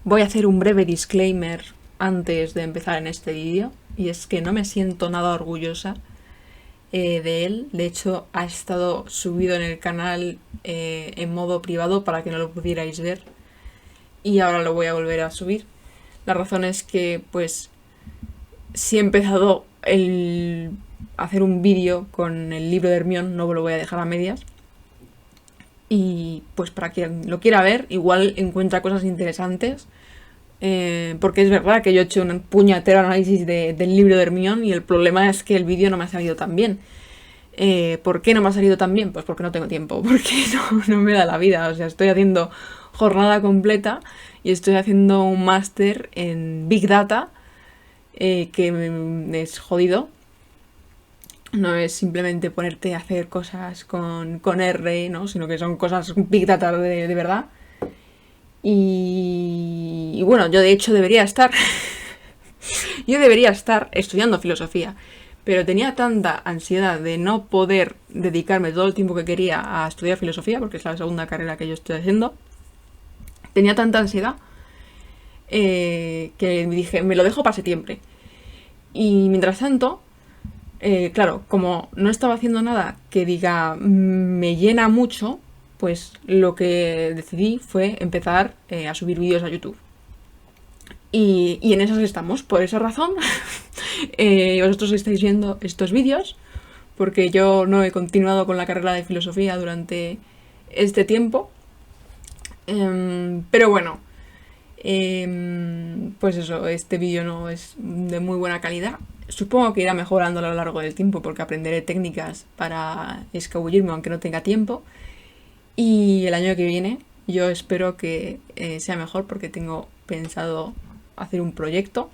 Voy a hacer un breve disclaimer antes de empezar en este vídeo, y es que no me siento nada orgullosa de él. De hecho, ha estado subido en el canal en modo privado para que no lo pudierais ver, y ahora lo voy a volver a subir. La razón es que, pues, si he empezado a hacer un vídeo con el libro de Hermione, no lo voy a dejar a medias. Y pues para quien lo quiera ver, igual encuentra cosas interesantes. Porque es verdad que yo he hecho un puñetero análisis del libro de Hermione y el problema es que el vídeo no me ha salido tan bien. ¿Por qué no me ha salido tan bien? Pues porque no tengo tiempo, porque no me da la vida. O sea, estoy haciendo jornada completa y estoy haciendo un máster en Big Data, que es jodido. No es simplemente ponerte a hacer cosas con R, ¿no? Sino que son cosas Big Data de verdad. Y bueno, yo de hecho debería estar yo debería estar estudiando filosofía, pero tenía tanta ansiedad de no poder dedicarme todo el tiempo que quería a estudiar filosofía, porque es la segunda carrera que yo estoy haciendo. Tenía tanta ansiedad que me dije, me lo dejo para septiembre. Y mientras tanto, claro, como no estaba haciendo nada que diga me llena mucho, pues lo que decidí fue empezar a subir vídeos a YouTube. Y en esas estamos. Por esa razón, vosotros estáis viendo estos vídeos, porque yo no he continuado con la carrera de filosofía durante este tiempo. Pero bueno, pues eso, este vídeo no es de muy buena calidad. Supongo que irá mejorando a lo largo del tiempo, porque aprenderé técnicas para escabullirme aunque no tenga tiempo. Y el año que viene yo espero que sea mejor, porque tengo pensado hacer un proyecto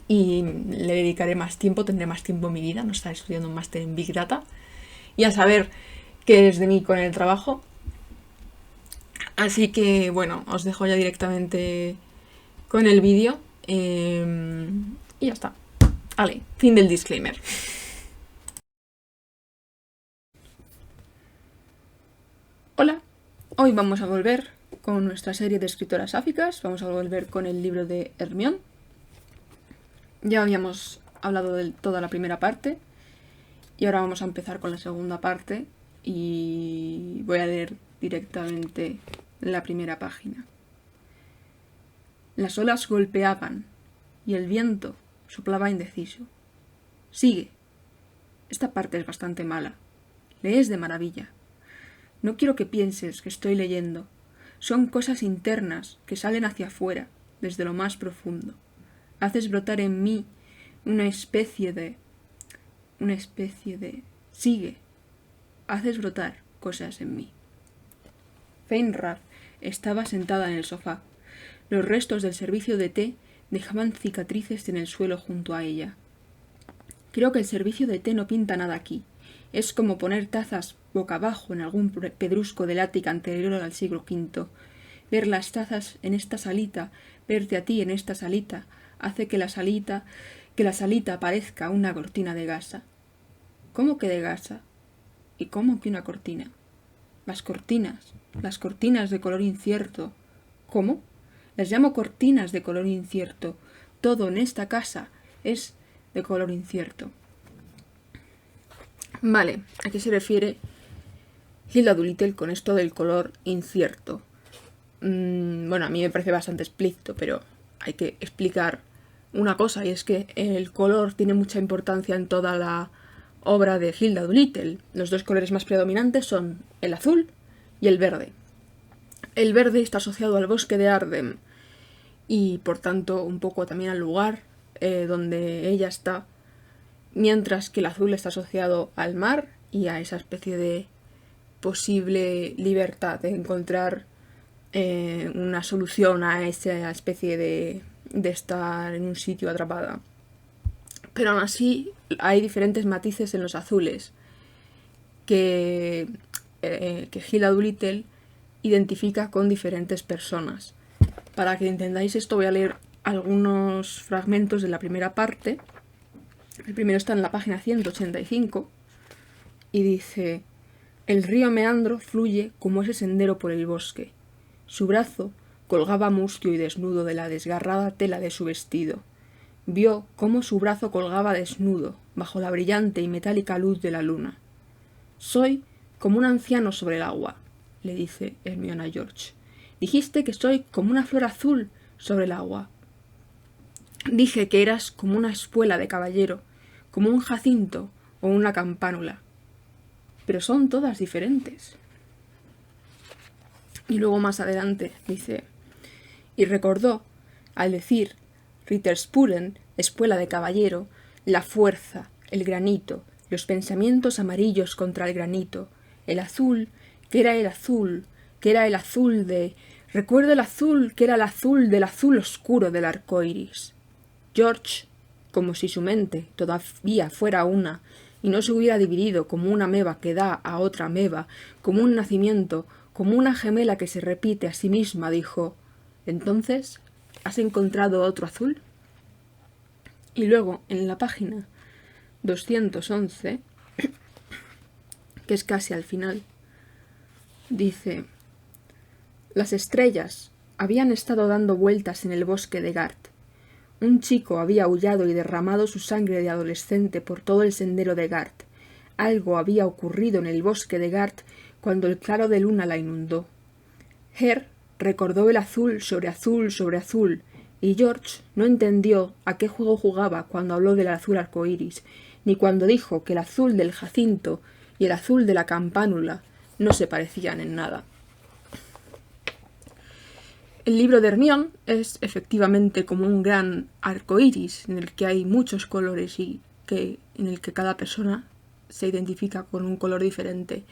y le dedicaré más tiempo, tendré más tiempo en mi vida, no estaré estudiando un máster en Big Data y a saber qué es de mí con el trabajo. Así que bueno, os dejo ya directamente con el vídeo y ya está. Vale, fin del disclaimer. Hola, hoy vamos a volver con nuestra serie de escritoras sáficas, vamos a volver con el libro de Hermione. Ya habíamos hablado de toda la primera parte y ahora vamos a empezar con la segunda parte y voy a leer directamente la primera página. Las olas golpeaban y el viento soplaba indeciso. Sigue. Esta parte es bastante mala. Lees de maravilla. No quiero que pienses que estoy leyendo. Son cosas internas que salen hacia afuera, desde lo más profundo. Haces brotar en mí una especie de... Sigue. Haces brotar cosas en mí. Fenrir estaba sentada en el sofá. Los restos del servicio de té dejaban cicatrices en el suelo junto a ella. Creo que el servicio de té no pinta nada aquí. Es como poner tazas boca abajo en algún pedrusco del ático anterior al siglo V. Ver las tazas en esta salita, verte a ti en esta salita, hace que la salita parezca una cortina de gasa. ¿Cómo que de gasa? ¿Y cómo que una cortina? Las cortinas de color incierto. ¿Cómo? Las llamo cortinas de color incierto. Todo en esta casa es de color incierto. Vale, ¿a qué se refiere Hilda Doolittle con esto del color incierto? Bueno, a mí me parece bastante explícito, pero hay que explicar una cosa, y es que el color tiene mucha importancia en toda la obra de Hilda Doolittle. Los dos colores más predominantes son el azul y el verde. El verde está asociado al bosque de Ardem y por tanto un poco también al lugar donde ella está, mientras que el azul está asociado al mar y a esa especie de posible libertad de encontrar una solución a esa especie de estar en un sitio atrapada. Pero aún así hay diferentes matices en los azules que Hilda Doolittle identifica con diferentes personas. Para que entendáis esto voy a leer algunos fragmentos de la primera parte. El primero está en la página 185 y dice: el río Meandro fluye como ese sendero por el bosque. Su brazo colgaba mustio y desnudo de la desgarrada tela de su vestido. Vio cómo su brazo colgaba desnudo bajo la brillante y metálica luz de la luna. «Soy como un anciano sobre el agua», le dice Hermione a George. «Dijiste que soy como una flor azul sobre el agua. Dije que eras como una espuela de caballero, como un jacinto o una campánula. Pero son todas diferentes». Y luego más adelante dice: «Y recordó, al decir Ritterspuren, espuela de caballero, la fuerza, el granito, los pensamientos amarillos contra el granito, el azul, que era el azul, que era el azul de... Recuerdo el azul, que era el azul del azul oscuro del arco iris». George, como si su mente todavía fuera una, y no se hubiera dividido como una ameba que da a otra ameba, como un nacimiento, como una gemela que se repite a sí misma, dijo: «¿Entonces has encontrado otro azul?». Y luego, en la página 211, que es casi al final, dice: «Las estrellas habían estado dando vueltas en el bosque de Gart. Un chico había aullado y derramado su sangre de adolescente por todo el sendero de Gart. Algo había ocurrido en el bosque de Gart cuando el claro de luna la inundó. Her recordó el azul sobre azul sobre azul, y George no entendió a qué juego jugaba cuando habló del azul arcoíris, ni cuando dijo que el azul del jacinto y el azul de la campánula no se parecían en nada». El libro de Hermione es efectivamente como un gran arcoíris en el que hay muchos colores y en el que cada persona se identifica con un color diferente.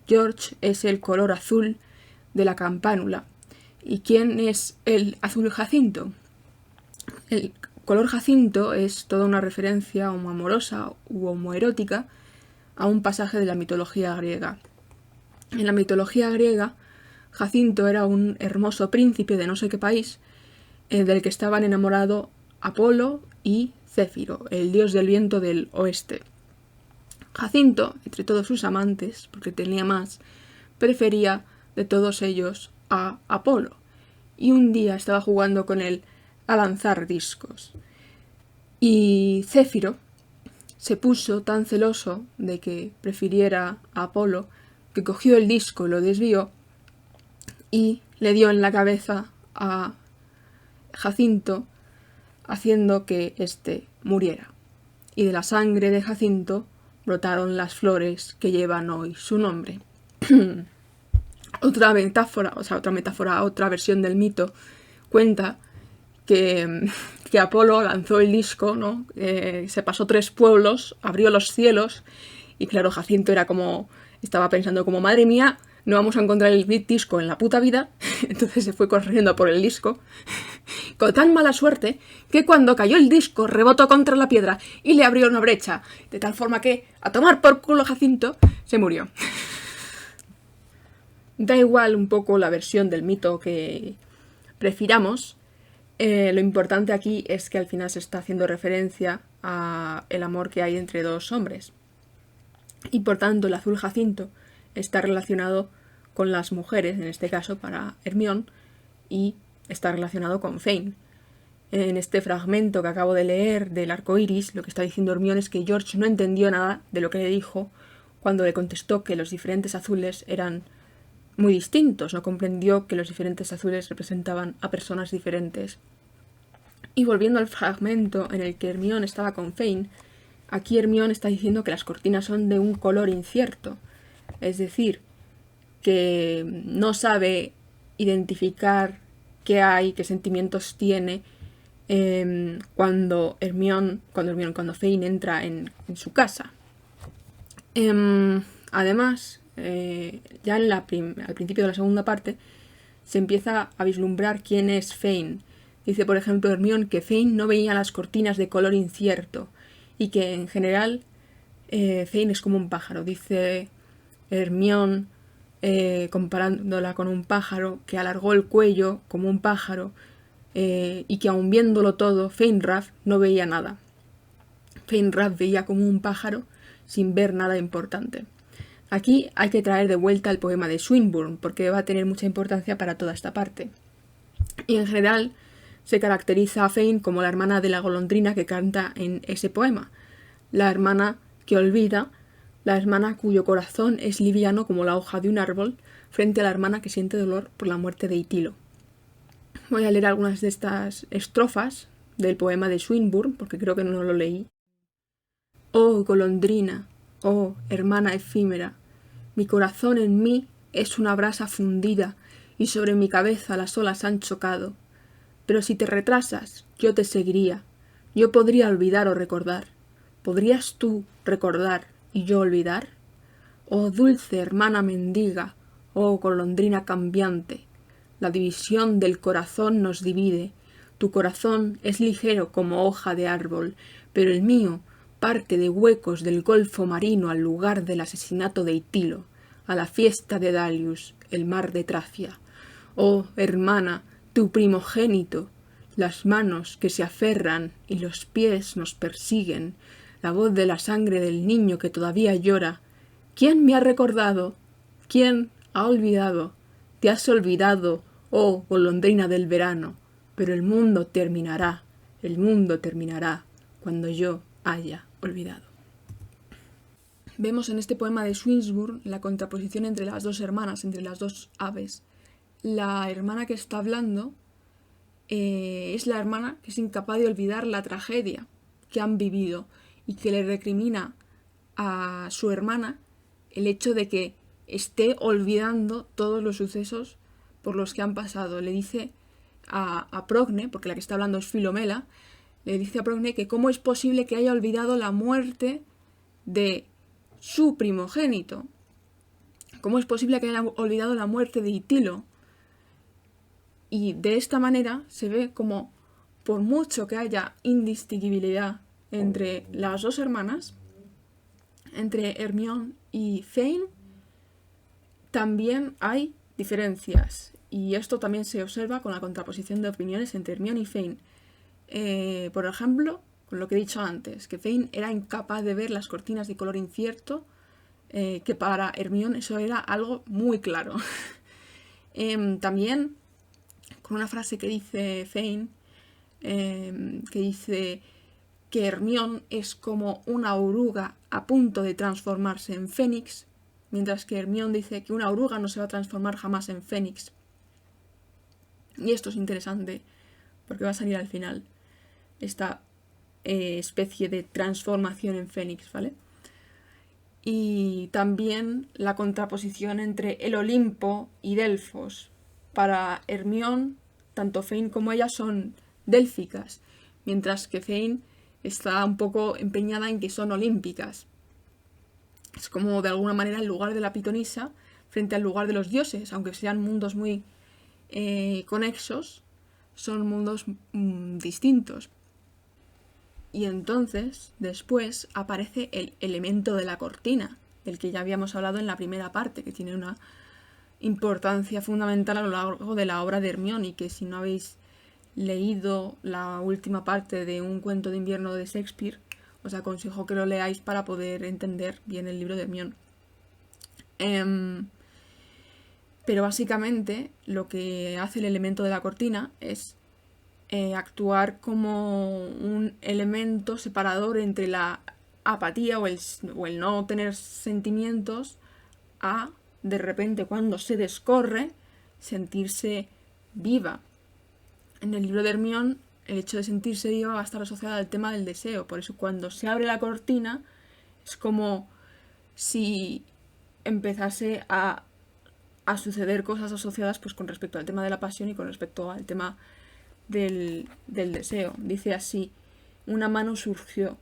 George es el color azul de la campánula. ¿Y quién es el azul jacinto? El color jacinto es toda una referencia homoamorosa u homoerótica a un pasaje de la mitología griega. En la mitología griega, Jacinto era un hermoso príncipe de no sé qué país, del que estaban enamorados Apolo y Céfiro, el dios del viento del oeste. Jacinto, entre todos sus amantes, porque tenía más, prefería de todos ellos a Apolo, y un día estaba jugando con él a lanzar discos. Y Céfiro se puso tan celoso de que prefiriera a Apolo que cogió el disco, lo desvió y le dio en la cabeza a Jacinto, haciendo que éste muriera. Y de la sangre de Jacinto brotaron las flores que llevan hoy su nombre. Otra versión del mito cuenta que Apolo lanzó el disco, ¿no? Se pasó 3 pueblos, abrió los cielos, y claro, Jacinto estaba pensando como: madre mía, no vamos a encontrar el disco en la puta vida. Entonces se fue corriendo por el disco, con tan mala suerte que cuando cayó el disco rebotó contra la piedra y le abrió una brecha, de tal forma que, a tomar por culo Jacinto, se murió. Da igual un poco la versión del mito que prefiramos, lo importante aquí es que al final se está haciendo referencia a el amor que hay entre 2 hombres. Y por tanto el azul jacinto está relacionado con las mujeres, en este caso para Hermione, y está relacionado con Fane. En este fragmento que acabo de leer del arco iris, lo que está diciendo Hermione es que George no entendió nada de lo que le dijo cuando le contestó que los diferentes azules eran muy distintos, no comprendió que los diferentes azules representaban a personas diferentes. Y volviendo al fragmento en el que Hermione estaba con Fane, aquí Hermione está diciendo que las cortinas son de un color incierto, es decir, que no sabe identificar qué hay, qué sentimientos tiene cuando Fane entra en su casa. Además, ya al principio de la segunda parte se empieza a vislumbrar quién es Fane. Dice, por ejemplo, Hermione que Fane no veía las cortinas de color incierto y que en general Fane es como un pájaro. Dice Hermione, comparándola con un pájaro que alargó el cuello como un pájaro, y que aun viéndolo todo, Fenrir no veía nada. Fenrir veía como un pájaro sin ver nada importante. Aquí hay que traer de vuelta el poema de Swinburne, porque va a tener mucha importancia para toda esta parte. Y en general se caracteriza a Fane como la hermana de la golondrina que canta en ese poema, la hermana que olvida, la hermana cuyo corazón es liviano como la hoja de un árbol, frente a la hermana que siente dolor por la muerte de Itilo. Voy a leer algunas de estas estrofas del poema de Swinburne, porque creo que no lo leí. Oh golondrina, oh hermana efímera, mi corazón en mí es una brasa fundida y sobre mi cabeza las olas han chocado. Pero si te retrasas, yo te seguiría. Yo podría olvidar o recordar. ¿Podrías tú recordar y yo olvidar? Oh dulce hermana mendiga, oh golondrina cambiante, la división del corazón nos divide. Tu corazón es ligero como hoja de árbol, pero el mío parte de huecos del golfo marino al lugar del asesinato de Itilo, a la fiesta de Dalius, el mar de Tracia. Oh hermana, tu primogénito, las manos que se aferran y los pies nos persiguen, la voz de la sangre del niño que todavía llora. ¿Quién me ha recordado? ¿Quién ha olvidado? Te has olvidado, oh golondrina del verano, pero el mundo terminará cuando yo haya olvidado. Vemos en este poema de Swinburne la contraposición entre las dos hermanas, entre las dos aves. La hermana que está hablando es la hermana que es incapaz de olvidar la tragedia que han vivido y que le recrimina a su hermana el hecho de que esté olvidando todos los sucesos por los que han pasado. Le dice a Progne, porque la que está hablando es Filomela, le dice a Progne que cómo es posible que haya olvidado la muerte de su primogénito. ¿Cómo es posible que haya olvidado la muerte de Itilo? Y de esta manera se ve como, por mucho que haya indistinguibilidad entre las dos hermanas, entre Hermione y Fane, también hay diferencias. Y esto también se observa con la contraposición de opiniones entre Hermione y Fane. Por ejemplo, con lo que he dicho antes, que Fane era incapaz de ver las cortinas de color incierto, que para Hermione eso era algo muy claro. También con una frase que dice Fane, que dice que Hermione es como una oruga a punto de transformarse en fénix, mientras que Hermione dice que una oruga no se va a transformar jamás en fénix. Y esto es interesante, porque va a salir al final esta especie de transformación en fénix, ¿vale? Y también la contraposición entre el Olimpo y Delfos. Para Hermione, tanto Fane como ella son délficas, mientras que Fane está un poco empeñada en que son olímpicas. Es como de alguna manera el lugar de la pitonisa frente al lugar de los dioses, aunque sean mundos muy conexos, son mundos distintos. Y entonces, después, aparece el elemento de la cortina, del que ya habíamos hablado en la primera parte, que tiene una importancia fundamental a lo largo de la obra de Hermione, y que si no habéis leído la última parte de Un cuento de invierno de Shakespeare, os aconsejo que lo leáis para poder entender bien el libro de Hermione. Pero básicamente lo que hace el elemento de la cortina es actuar como un elemento separador entre la apatía o el no tener sentimientos a, de repente, cuando se descorre, sentirse viva. En el libro de Hermione, el hecho de sentirse viva va a estar asociado al tema del deseo. Por eso cuando se abre la cortina es como si empezase a suceder cosas asociadas pues con respecto al tema de la pasión y con respecto al tema del deseo. Dice así: una mano surgió,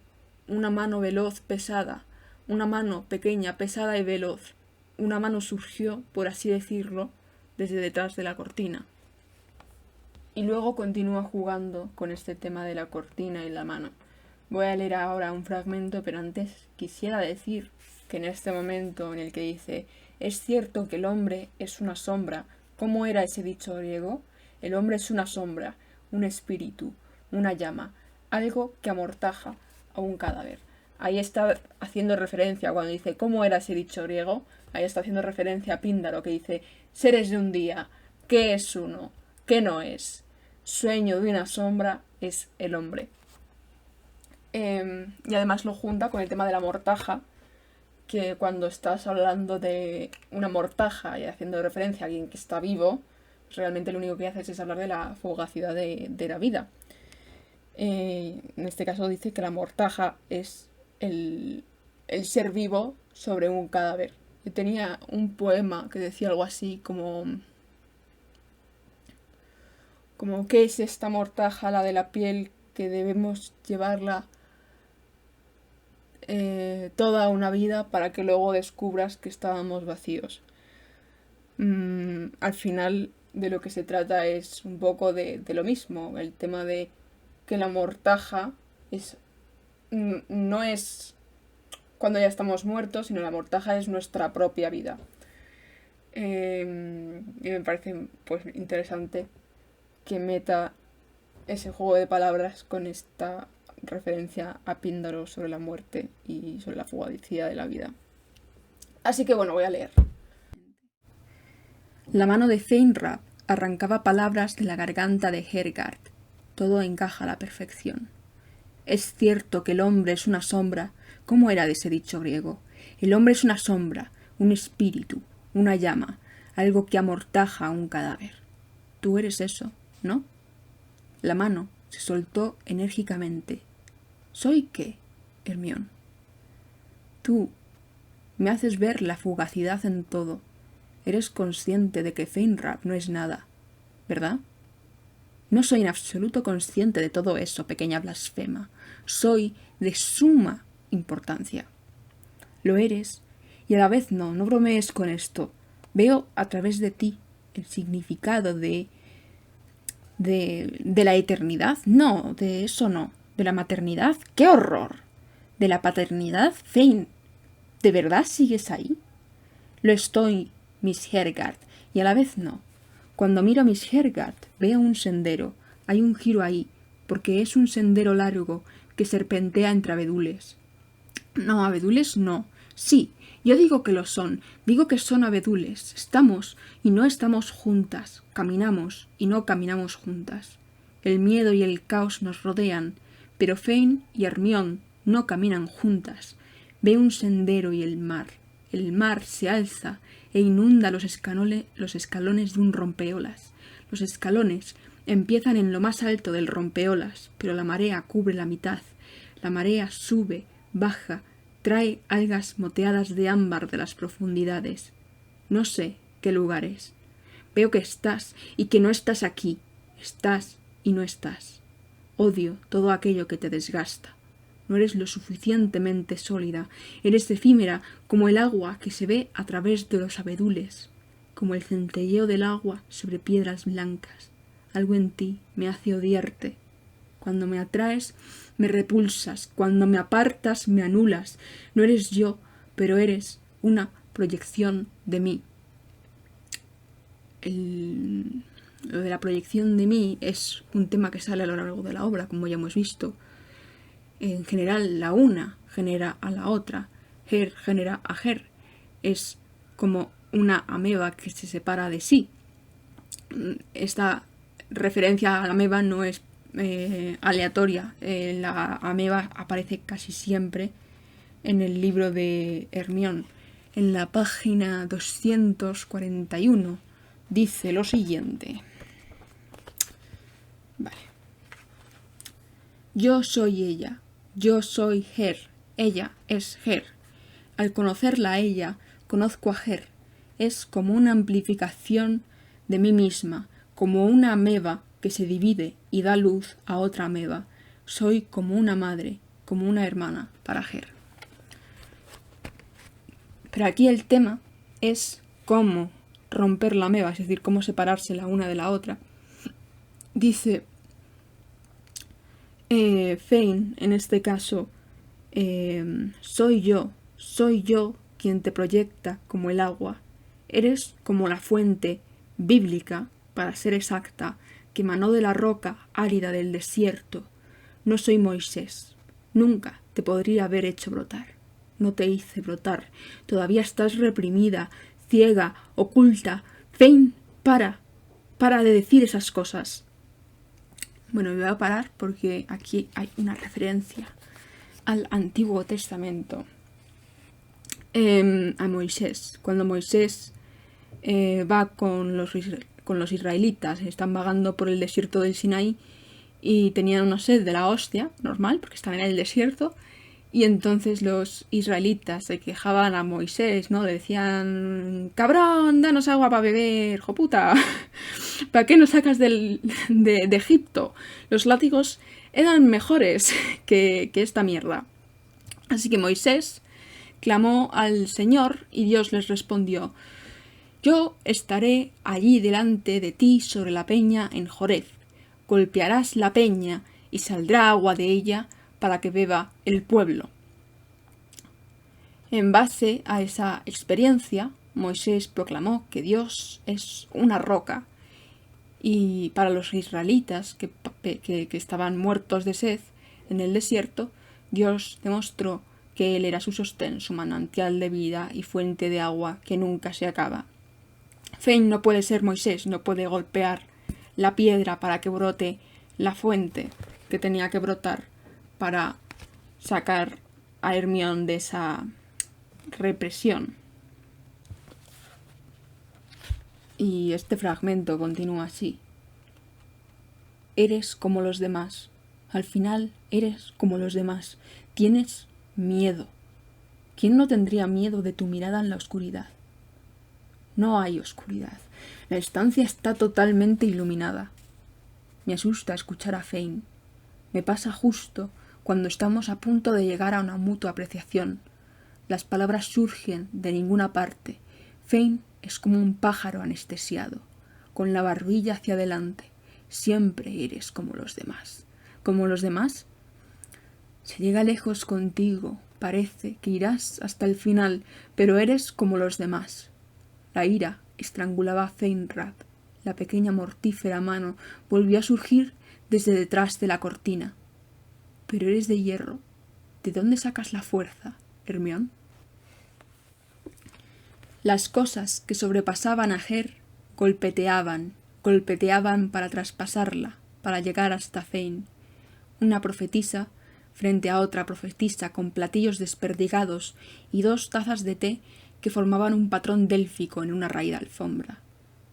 una mano veloz, pesada, una mano pequeña, pesada y veloz. Una mano surgió, por así decirlo, desde detrás de la cortina. Y luego continúa jugando con este tema de la cortina y la mano. Voy a leer ahora un fragmento, pero antes quisiera decir que en este momento en el que dice: es cierto que el hombre es una sombra. ¿Cómo era ese dicho griego? El hombre es una sombra, un espíritu, una llama, algo que amortaja a un cadáver. Ahí está haciendo referencia, cuando dice ¿cómo era ese dicho griego? Ahí está haciendo referencia a Píndaro, que dice: seres de un día, ¿qué es uno? ¿Qué no es? Sueño de una sombra es el hombre. Y además lo junta con el tema de la mortaja, que cuando estás hablando de una mortaja y haciendo referencia a alguien que está vivo, realmente lo único que haces es hablar de la fugacidad de la vida. En este caso dice que la mortaja es el ser vivo sobre un cadáver. Yo tenía un poema que decía algo así como ¿qué es esta mortaja, la de la piel, que debemos llevarla toda una vida para que luego descubras que estábamos vacíos? Al final de lo que se trata es un poco de lo mismo, el tema de que la mortaja no es cuando ya estamos muertos, sino la mortaja es nuestra propia vida. Y me parece pues interesante que meta ese juego de palabras con esta referencia a Píndaro sobre la muerte y sobre la fugacidad de la vida. Así que bueno, voy a leer. La mano de Feinrab arrancaba palabras de la garganta de Hergard. Todo encaja a la perfección. Es cierto que el hombre es una sombra. ¿Cómo era de ese dicho griego? El hombre es una sombra, un espíritu, una llama, algo que amortaja a un cadáver. Tú eres eso, ¿no? La mano se soltó enérgicamente. ¿Soy qué, Hermión? Tú me haces ver la fugacidad en todo. Eres consciente de que Feinrab no es nada, ¿verdad? No soy en absoluto consciente de todo eso, pequeña blasfema. Soy de suma importancia. Lo eres, y a la vez no bromees con esto. Veo a través de ti el significado de la eternidad. No, de eso no. De la maternidad. ¡Qué horror! De la paternidad. Fein, ¿de verdad sigues ahí? Lo estoy, Miss Hergard, y a la vez no. Cuando miro a Miss Hergard, veo un sendero. Hay un giro ahí, porque es un sendero largo que serpentea entre abedules. No, abedules no. Sí, yo digo que lo son. Digo que son abedules. Estamos y no estamos juntas. Caminamos y no caminamos juntas. El miedo y el caos nos rodean, pero Fein y Hermión no caminan juntas. Ve un sendero y el mar. El mar se alza e inunda los escalones de un rompeolas. Los escalones empiezan en lo más alto del rompeolas, pero la marea cubre la mitad. La marea sube, baja, trae algas moteadas de ámbar de las profundidades. No sé qué lugar es. Veo que estás y que no estás aquí. Estás y no estás. Odio todo aquello que te desgasta. No eres lo suficientemente sólida. Eres efímera como el agua que se ve a través de los abedules, como el centelleo del agua sobre piedras blancas. Algo en ti me hace odiarte. Cuando me atraes, me repulsas. Cuando me apartas, me anulas. No eres yo, pero eres una proyección de mí. Lo de la proyección de mí es un tema que sale a lo largo de la obra, como ya hemos visto. En general, la una genera a la otra. Her genera a Her. Es como una ameba que se separa de sí. Esta referencia a la ameba no es aleatoria. La ameba aparece casi siempre en el libro de Hermión. En la página 241 dice lo siguiente. Vale. Yo soy ella. Yo soy Her. Ella es Her. Al conocerla a ella, conozco a Her. Es como una amplificación de mí misma, como una ameba que se divide y da luz a otra ameba. Soy como una madre, como una hermana para Her. Pero aquí el tema es cómo romper la ameba, es decir, cómo separarse la una de la otra. Dice Fein, en este caso, soy yo quien te proyecta como el agua. Eres como la fuente bíblica, para ser exacta, que emanó de la roca árida del desierto. No soy Moisés. Nunca te podría haber hecho brotar. No te hice brotar. Todavía estás reprimida, ciega, oculta. Fein, para. para de decir esas cosas. Bueno, me voy a parar porque aquí hay una referencia al Antiguo Testamento. A Moisés. Cuando Moisés va con los israelitas, están vagando por el desierto del Sinaí y tenían una sed de la hostia, normal, porque estaban en el desierto, y entonces los israelitas se quejaban a Moisés, ¿no? Le decían, cabrón, danos agua para beber, joputa, ¿para qué nos sacas de Egipto? Los látigos eran mejores que esta mierda. Así que Moisés clamó al Señor y Dios les respondió, yo estaré allí delante de ti sobre la peña en Joreb. Golpearás la peña y saldrá agua de ella para que beba el pueblo. En base a esa experiencia, Moisés proclamó que Dios es una roca y para los israelitas que estaban muertos de sed en el desierto, Dios demostró que Él era su sostén, su manantial de vida y fuente de agua que nunca se acaba. Fein no puede ser Moisés, no puede golpear la piedra para que brote la fuente que tenía que brotar para sacar a Hermión de esa represión. Y este fragmento continúa así. Eres como los demás. Al final eres como los demás. Tienes miedo. ¿Quién no tendría miedo de tu mirada en la oscuridad? No hay oscuridad. La estancia está totalmente iluminada. Me asusta escuchar a Fein. Me pasa justo cuando estamos a punto de llegar a una mutua apreciación. Las palabras surgen de ninguna parte. Fein es como un pájaro anestesiado, con la barbilla hacia adelante. Siempre eres como los demás. ¿Como los demás? Se llega lejos contigo. Parece que irás hasta el final, pero eres como los demás. La ira estrangulaba a Feinrad. La pequeña mortífera mano volvió a surgir desde detrás de la cortina. Pero eres de hierro. ¿De dónde sacas la fuerza, Hermión? Las cosas que sobrepasaban a Ger golpeteaban para traspasarla, para llegar hasta Fein. Una profetisa frente a otra profetisa con platillos desperdigados y 2 tazas de té que formaban un patrón délfico en una raída alfombra.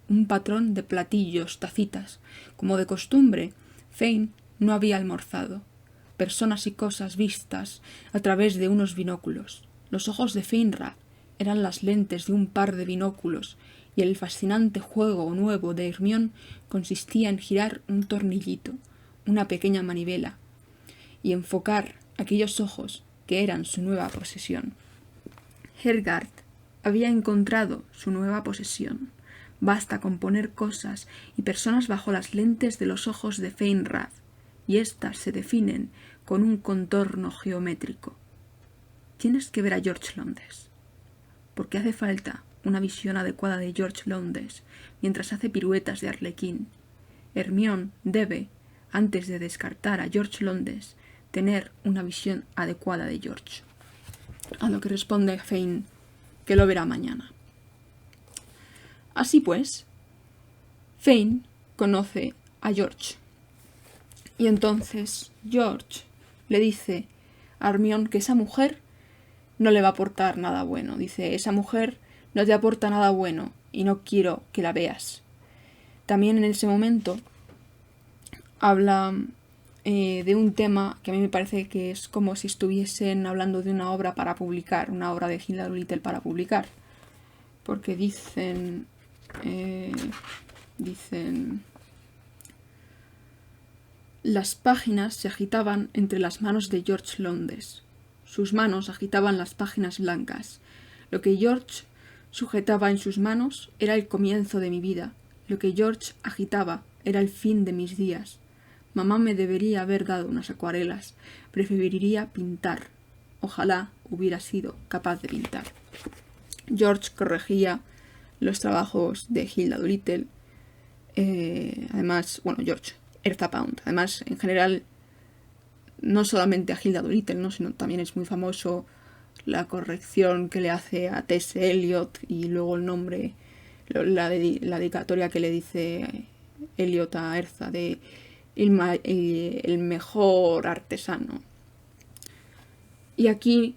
Un patrón de platillos, tacitas. Como de costumbre, Fein no había almorzado. Personas y cosas vistas a través de unos binóculos. Los ojos de Feinrad eran las lentes de un par de binóculos, y el fascinante juego nuevo de Hermión consistía en girar un tornillito, una pequeña manivela, y enfocar aquellos ojos que eran su nueva posesión. Hergard había encontrado su nueva posesión. Basta con poner cosas y personas bajo las lentes de los ojos de Feinrad, y éstas se definen con un contorno geométrico. Tienes que ver a George Londes, porque hace falta una visión adecuada de George Londes mientras hace piruetas de arlequín. Hermión debe, antes de descartar a George Londes, tener una visión adecuada de George. A lo que responde Fein que lo verá mañana. Así pues, Fein conoce a George. Y entonces George le dice a Hermión que esa mujer no le va a aportar nada bueno. Dice, esa mujer no te aporta nada bueno y no quiero que la veas. También en ese momento habla de un tema que a mí me parece que es como si estuviesen hablando de una obra para publicar, una obra de Hilda Doolittle para publicar. Porque dicen... Las páginas se agitaban entre las manos de George Londes. Sus manos agitaban las páginas blancas. Lo que George sujetaba en sus manos era el comienzo de mi vida. Lo que George agitaba era el fin de mis días. Mamá me debería haber dado unas acuarelas. Preferiría pintar. Ojalá hubiera sido capaz de pintar. George corregía los trabajos de Hilda Doolittle. Además, George Eartha Pound. Además, en general, no solamente a Hilda Doolittle, ¿no? Sino también es muy famoso la corrección que le hace a T.S. Eliot y luego el nombre, la dedicatoria que le dice Eliot a Erza de el mejor artesano. Y aquí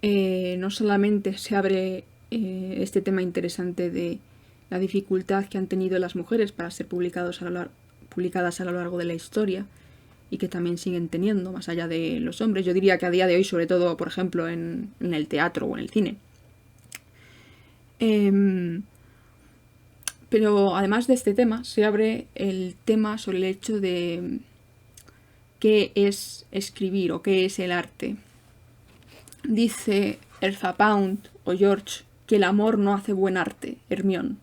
no solamente se abre este tema interesante de la dificultad que han tenido las mujeres para ser publicadas a lo largo de la historia, y que también siguen teniendo, más allá de los hombres. Yo diría que a día de hoy, sobre todo, por ejemplo, en el teatro o en el cine. Pero además de este tema, se abre el tema sobre el hecho de qué es escribir o qué es el arte. Dice Ezra Pound o George que el amor no hace buen arte, Hermione.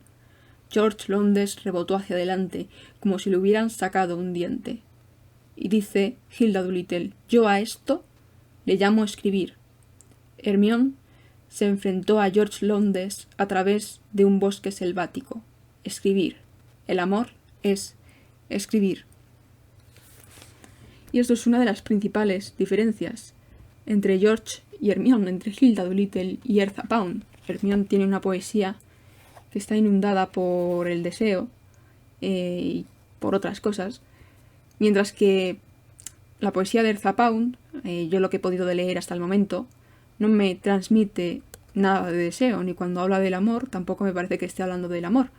George Lowndes rebotó hacia adelante, como si le hubieran sacado un diente. Y dice Hilda Doolittle, yo a esto le llamo escribir. Hermione se enfrentó a George Lowndes a través de un bosque selvático. Escribir. El amor es escribir. Y esto es una de las principales diferencias entre George y Hermione, entre Hilda Doolittle y Ezra Pound. Hermione tiene una poesía que está inundada por el deseo y por otras cosas, mientras que la poesía de Ezra Pound, yo lo que he podido leer hasta el momento, no me transmite nada de deseo, ni cuando habla del amor tampoco me parece que esté hablando del amor.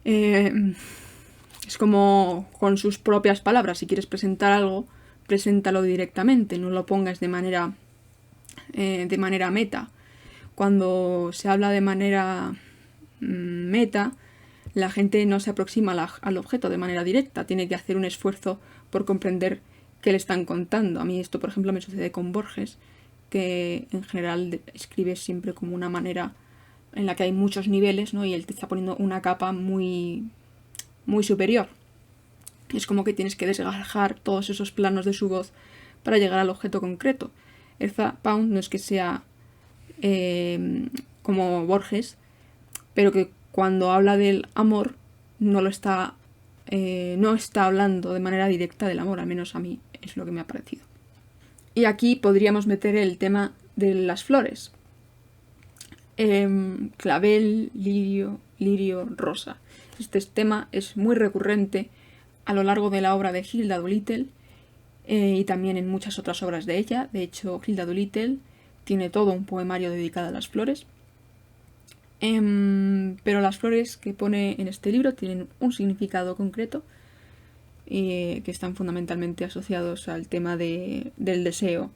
Es como con sus propias palabras, si quieres presentar algo, preséntalo directamente, no lo pongas de manera meta. Cuando se habla de manera meta, la gente no se aproxima al objeto de manera directa, tiene que hacer un esfuerzo por comprender qué le están contando. A mí esto, por ejemplo, me sucede con Borges, que en general escribe siempre como una manera en la que hay muchos niveles, ¿no? Y él te está poniendo una capa muy, muy superior. Es como que tienes que desgajar todos esos planos de su voz para llegar al objeto concreto. Ezra Pound no es que sea como Borges, pero que cuando habla del amor no está hablando de manera directa del amor, al menos a mí es lo que me ha parecido. Y aquí podríamos meter el tema de las flores. Clavel, lirio, rosa. Este tema es muy recurrente a lo largo de la obra de Hilda Doolittle y también en muchas otras obras de ella. De hecho, Hilda Doolittle tiene todo un poemario dedicado a las flores. Pero las flores que pone en este libro tienen un significado concreto que están fundamentalmente asociados al tema del deseo.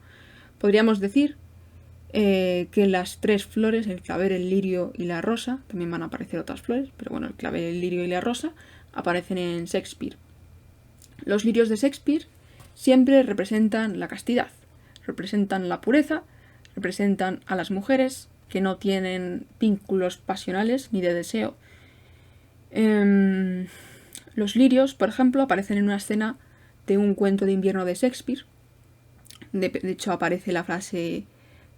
Podríamos decir que las tres flores, el clavel, el lirio y la rosa, también van a aparecer otras flores, pero bueno, el clavel, el lirio y la rosa aparecen en Shakespeare. Los lirios de Shakespeare siempre representan la castidad, representan la pureza, representan a las mujeres que no tienen vínculos pasionales ni de deseo. Los lirios, por ejemplo, aparecen en una escena de un cuento de invierno de Shakespeare. De hecho, aparece la frase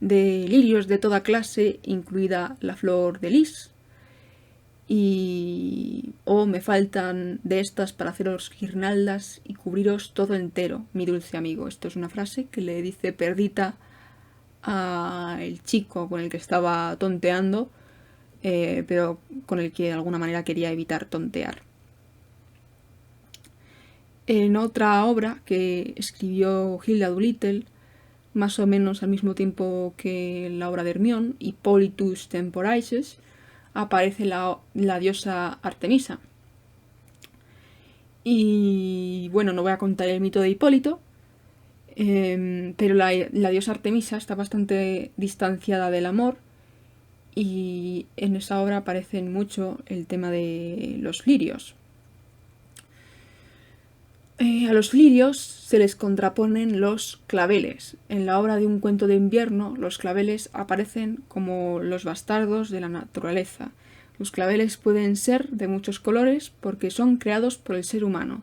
de lirios de toda clase, incluida la flor de lis. Y me faltan de estas para haceros guirnaldas y cubriros todo entero, mi dulce amigo. Esto es una frase que le dice Perdita al chico con el que estaba tonteando, pero con el que de alguna manera quería evitar tontear. En otra obra que escribió Hilda Doolittle, más o menos al mismo tiempo que la obra de Hermione, Hippolytus Temporaeus, aparece la diosa Artemisa. Y bueno, no voy a contar el mito de Hipólito, pero la diosa Artemisa está bastante distanciada del amor y en esa obra aparecen mucho el tema de los lirios. A los lirios se les contraponen los claveles. En la obra de Un cuento de invierno, los claveles aparecen como los bastardos de la naturaleza. Los claveles pueden ser de muchos colores porque son creados por el ser humano.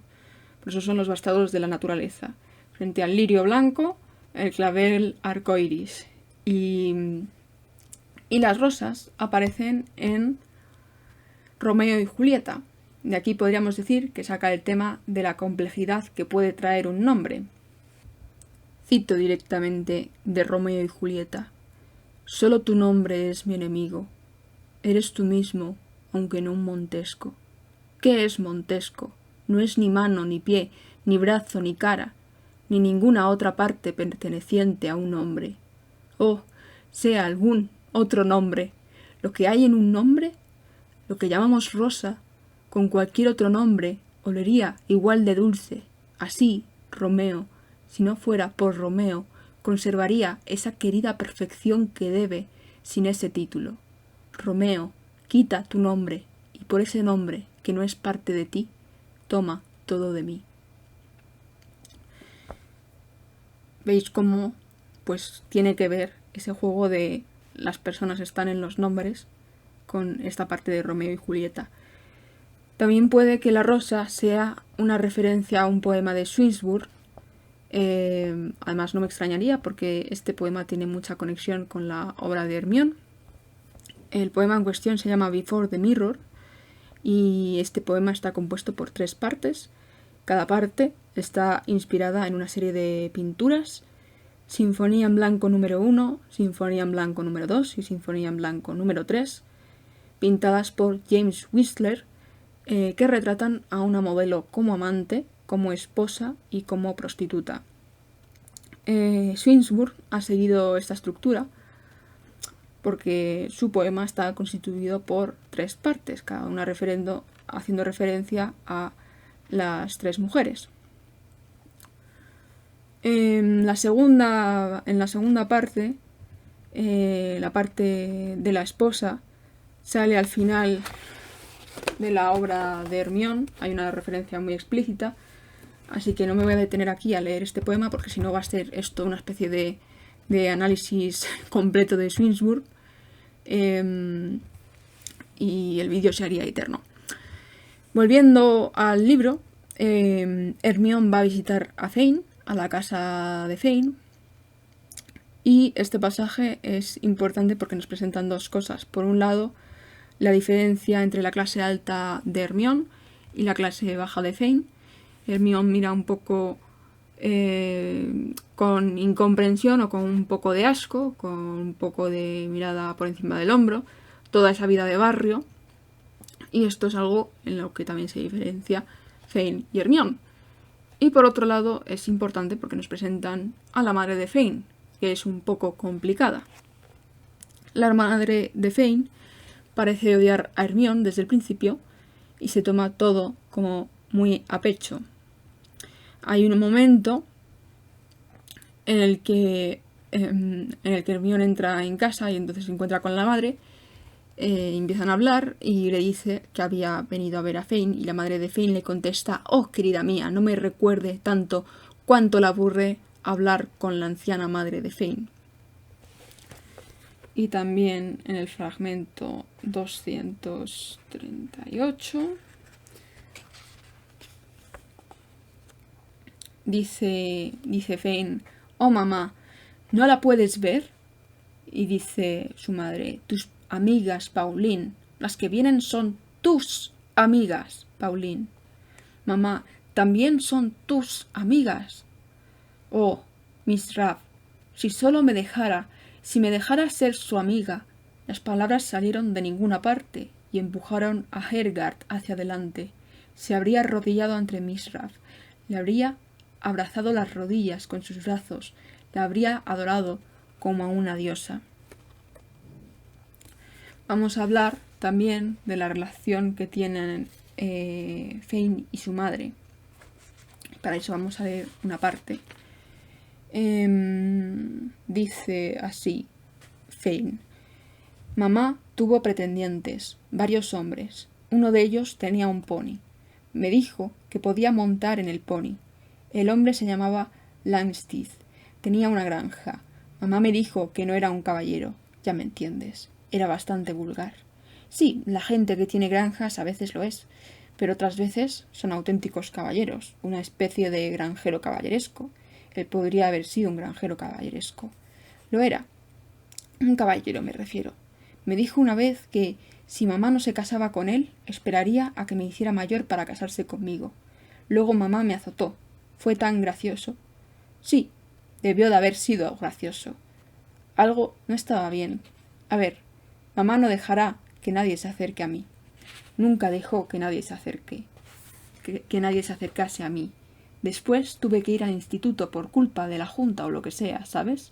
Por eso son los bastardos de la naturaleza. Frente al lirio blanco, el clavel arcoiris. Y las rosas aparecen en Romeo y Julieta. De aquí podríamos decir que saca el tema de la complejidad que puede traer un nombre. Cito directamente de Romeo y Julieta. Solo tu nombre es mi enemigo. Eres tú mismo, aunque no un Montesco. ¿Qué es Montesco? No es ni mano, ni pie, ni brazo, ni cara, ni ninguna otra parte perteneciente a un hombre. Oh, sea algún otro nombre. Lo que hay en un nombre, lo que llamamos rosa, con cualquier otro nombre, olería igual de dulce. Así, Romeo, si no fuera por Romeo, conservaría esa querida perfección que debe sin ese título. Romeo, quita tu nombre, y por ese nombre, que no es parte de ti, toma todo de mí. ¿Veis cómo pues tiene que ver ese juego de las personas están en los nombres con esta parte de Romeo y Julieta? También puede que la rosa sea una referencia a un poema de Swinburne. Además no me extrañaría porque este poema tiene mucha conexión con la obra de Hermione. El poema en cuestión se llama Before the Mirror y este poema está compuesto por 3 partes. Cada parte está inspirada en una serie de pinturas: Sinfonía en blanco número 1, Sinfonía en blanco número 2 y Sinfonía en blanco número 3, pintadas por James Whistler, que retratan a una modelo como amante, como esposa y como prostituta. Swinburne ha seguido esta estructura porque su poema está constituido por 3 partes, cada una haciendo referencia a las 3 mujeres. En la segunda parte, la parte de la esposa, sale al final de la obra de Hermione. Hay una referencia muy explícita, así que no me voy a detener aquí a leer este poema porque si no va a ser esto una especie de análisis completo de Swinburne y el vídeo se haría eterno. Volviendo al libro, Hermione va a visitar a Fane, a la casa de Fane, y este pasaje es importante porque nos presentan 2 cosas. Por un lado, la diferencia entre la clase alta de Hermione y la clase baja de Fane. Hermione mira un poco con incomprensión o con un poco de asco, con un poco de mirada por encima del hombro, toda esa vida de barrio, y esto es algo en lo que también se diferencia Fane y Hermione. Y por otro lado es importante porque nos presentan a la madre de Fane, que es un poco complicada. La madre de Fane parece odiar a Hermione desde el principio y se toma todo como muy a pecho. Hay un momento en el que Hermione entra en casa y entonces se encuentra con la madre, empiezan a hablar y le dice que había venido a ver a Fane y la madre de Fane le contesta: «Oh, querida mía, no me recuerde tanto cuánto la aburre hablar con la anciana madre de Fane». Y también en el fragmento 238 dice Fane: «Oh, mamá, ¿no la puedes ver?». Y dice su madre: «Tus amigas, Pauline. Las que vienen son tus amigas, Pauline». «Mamá, también son tus amigas». «Oh, Miss Raff, si solo me dejara, si me dejara ser su amiga». Las palabras salieron de ninguna parte y empujaron a Hergard hacia adelante. Se habría arrodillado ante Miss Raff, le habría abrazado las rodillas con sus brazos, la habría adorado como a una diosa. Vamos a hablar también de la relación que tienen Fane y su madre. Para eso vamos a leer una parte. Dice así Fane: «Mamá tuvo pretendientes, varios hombres. Uno de ellos tenía un pony. Me dijo que podía montar en el pony. El hombre se llamaba Langstith. Tenía una granja. Mamá me dijo que no era un caballero. Ya me entiendes. Era bastante vulgar. Sí, la gente que tiene granjas a veces lo es, pero otras veces son auténticos caballeros, una especie de granjero caballeresco. Él podría haber sido un granjero caballeresco. Lo era. Un caballero me refiero. Me dijo una vez que, si mamá no se casaba con él, esperaría a que me hiciera mayor para casarse conmigo. Luego mamá me azotó. Fue tan gracioso». Sí, debió de haber sido gracioso. Algo no estaba bien. A ver, mamá no dejará que nadie se acerque a mí. Nunca dejó que nadie se acercase a mí. Después tuve que ir al instituto por culpa de la junta o lo que sea, ¿sabes?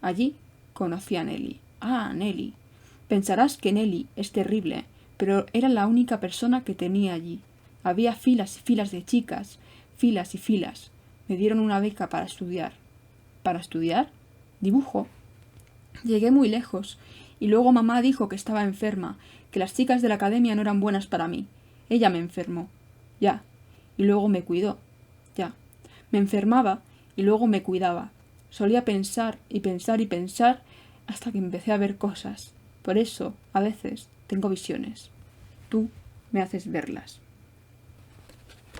Allí conocí a Nelly. Ah, Nelly. Pensarás que Nelly es terrible, pero era la única persona que tenía allí. Había filas y filas de chicas, filas y filas. Me dieron una beca para estudiar. ¿Para estudiar? Dibujo. Llegué muy lejos, y luego mamá dijo que estaba enferma, que las chicas de la academia no eran buenas para mí. Ella me enfermó. Ya. Y luego me cuidó. Ya. Me enfermaba y luego me cuidaba. Solía pensar y pensar y pensar hasta que empecé a ver cosas. Por eso, a veces, tengo visiones. Tú me haces verlas.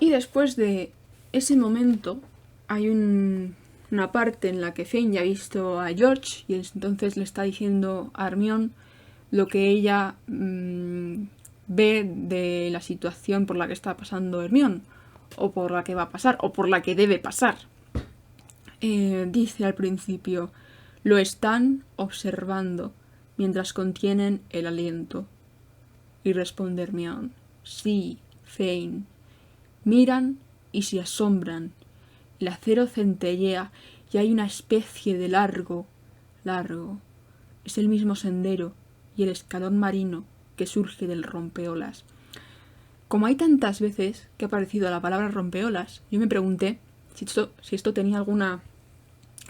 Y después de ese momento, hay una parte en la que Fane ya ha visto a George y entonces le está diciendo a Hermione lo que ella ve de la situación por la que está pasando Hermione, o por la que va a pasar, o por la que debe pasar. Dice al principio: lo están observando mientras contienen el aliento. Y responde Hermione: sí, Fane. Miran y se asombran. El acero centellea y hay una especie de largo. Es el mismo sendero y el escalón marino que surge del rompeolas. Como hay tantas veces que ha aparecido la palabra rompeolas, yo me pregunté si esto tenía alguna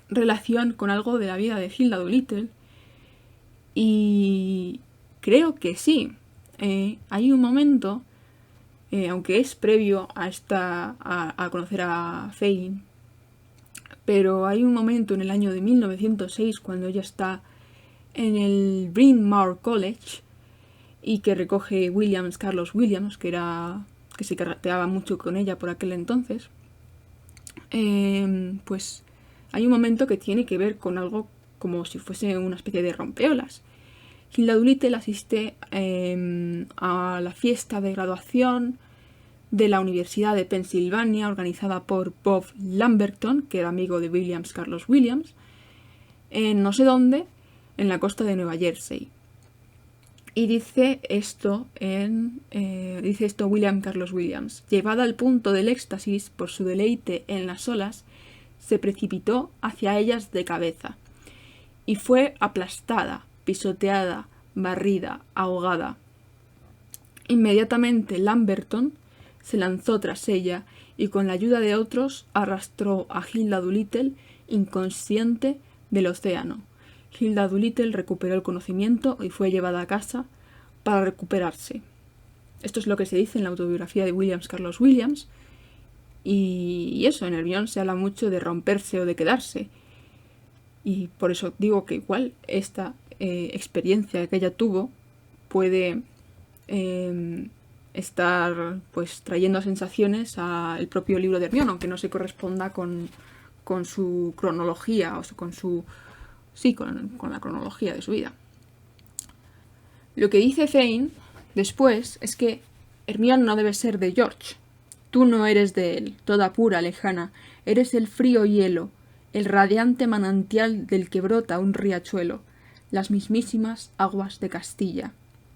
relación con algo de la vida de Hilda Doolittle, y creo que sí. Hay un momento, aunque es previo a conocer a Fane, pero hay un momento en el año de 1906 cuando ella está en el Bryn Mawr College y que recoge Carlos Williams, que se carteaba mucho con ella por aquel entonces. Pues hay un momento que tiene que ver con algo como si fuese una especie de rompeolas. Hilda Doolittle asiste a la fiesta de graduación de la Universidad de Pensilvania, organizada por Bob Lamberton, que era amigo de Carlos Williams, en no sé dónde, en la costa de Nueva Jersey. Y dice esto Carlos Williams: llevada al punto del éxtasis por su deleite en las olas, se precipitó hacia ellas de cabeza, y fue aplastada, pisoteada, barrida, ahogada. Inmediatamente Lamberton se lanzó tras ella y con la ayuda de otros arrastró a Hilda Doolittle inconsciente del océano. Hilda Doolittle recuperó el conocimiento y fue llevada a casa para recuperarse. Esto es lo que se dice en la autobiografía de Carlos Williams. Y eso, en Hermione se habla mucho de romperse o de quedarse. Y por eso digo que igual esta experiencia que ella tuvo puede estar pues trayendo sensaciones al propio libro de Hermione, aunque no se corresponda con su cronología, o con la cronología de su vida. Lo que dice Fane después es que Hermione no debe ser de George. Tú no eres de él, toda pura, lejana. Eres el frío hielo, el radiante manantial del que brota un riachuelo, las mismísimas aguas de Castilla.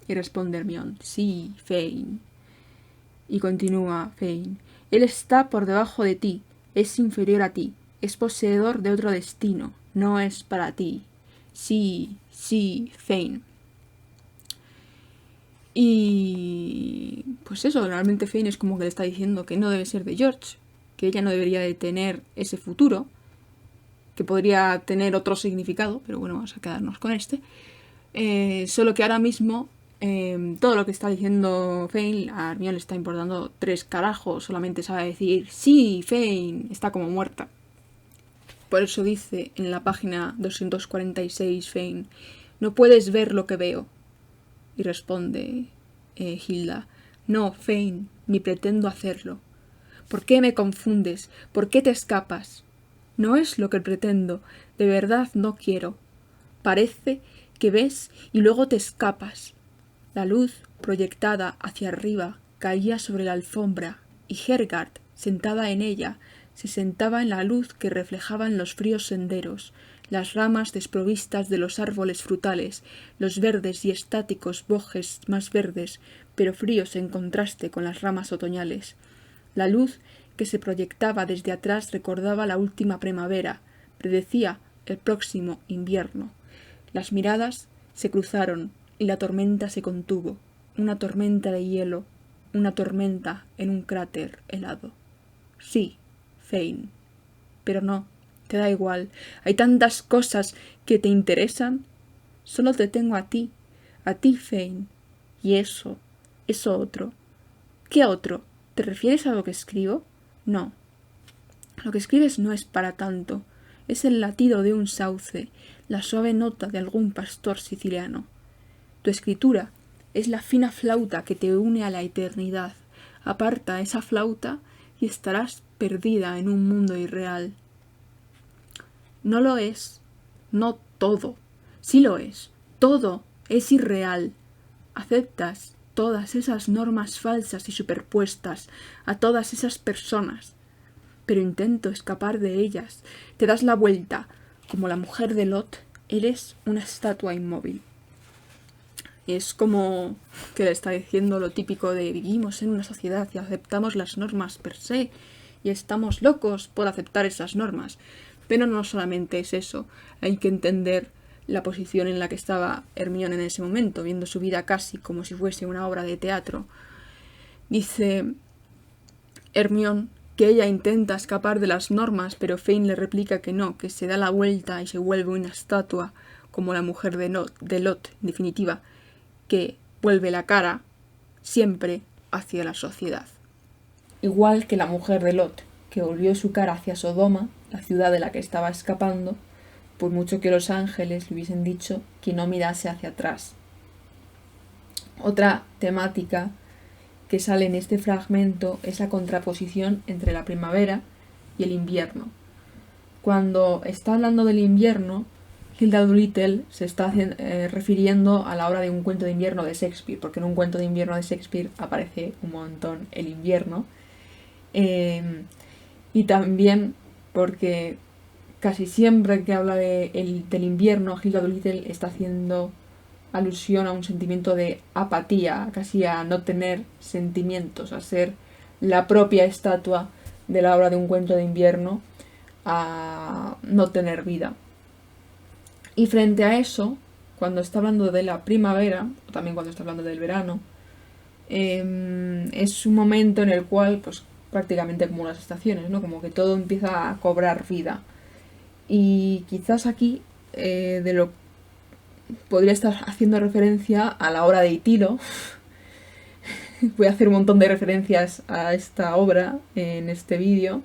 Y responde Hermione: sí, Fane. Y continúa Fane: él está por debajo de ti, es inferior a ti, es poseedor de otro destino, no es para ti. Sí, Fane. Y pues eso, realmente Fane es como que le está diciendo que no debe ser de George, que ella no debería de tener ese futuro, que podría tener otro significado, pero bueno, vamos a quedarnos con este. Solo que ahora mismo todo lo que está diciendo Fane a Hermione le está importando 3 carajos, solamente sabe decir sí, Fane, está como muerta. Por eso dice en la página 246 Fane: no puedes ver lo que veo. Y responde Hilda: no, Fane, ni pretendo hacerlo. ¿Por qué me confundes? ¿Por qué te escapas? No es lo que pretendo, de verdad no quiero. Parece que ves y luego te escapas. La luz, proyectada hacia arriba, caía sobre la alfombra, y Hergard, sentada en ella, se sentaba en la luz que reflejaban los fríos senderos, las ramas desprovistas de los árboles frutales, los verdes y estáticos bojes más verdes, pero fríos en contraste con las ramas otoñales. La luz que se proyectaba desde atrás recordaba la última primavera, predecía el próximo invierno. Las miradas se cruzaron y la tormenta se contuvo, una tormenta de hielo, una tormenta en un cráter helado. Sí, Fane. Pero no, te da igual. Hay tantas cosas que te interesan. Solo te tengo a ti, Fane. Y eso otro. ¿Qué otro? ¿Te refieres a lo que escribo? No. Lo que escribes no es para tanto. Es el latido de un sauce, la suave nota de algún pastor siciliano. Tu escritura es la fina flauta que te une a la eternidad. Aparta esa flauta y estarás perdida en un mundo irreal. No lo es. No todo. Sí lo es. Todo es irreal. Aceptas todas esas normas falsas y superpuestas a todas esas personas. Pero intento escapar de ellas. Te das la vuelta. Como la mujer de Lot, eres una estatua inmóvil. Y es como que le está diciendo lo típico de vivimos en una sociedad y aceptamos las normas per se y estamos locos por aceptar esas normas. Pero no solamente es eso, hay que entender la posición en la que estaba Hermione en ese momento, viendo su vida casi como si fuese una obra de teatro. Dice Hermione que ella intenta escapar de las normas, pero Fane le replica que no, que se da la vuelta y se vuelve una estatua, como la mujer de Lot, en definitiva, que vuelve la cara siempre hacia la sociedad. Igual que la mujer de Lot, que volvió su cara hacia Sodoma, la ciudad de la que estaba escapando, por mucho que los ángeles le hubiesen dicho que no mirase hacia atrás. Otra temática que sale en este fragmento es la contraposición entre la primavera y el invierno. Cuando está hablando del invierno, Hilda Doolittle se está refiriendo a la hora de un cuento de invierno de Shakespeare, porque en un cuento de invierno de Shakespeare aparece un montón el invierno. Y también porque casi siempre que habla del invierno, Hilda Doolittle está haciendo alusión a un sentimiento de apatía, casi a no tener sentimientos, a ser la propia estatua de la obra de un cuento de invierno, a no tener vida. Y frente a eso, cuando está hablando de la primavera, o también cuando está hablando del verano, es un momento en el cual, pues prácticamente como las estaciones, ¿no? Como que todo empieza a cobrar vida. Y quizás aquí de lo podría estar haciendo referencia a la obra de Itilo. Voy a hacer un montón de referencias a esta obra en este vídeo.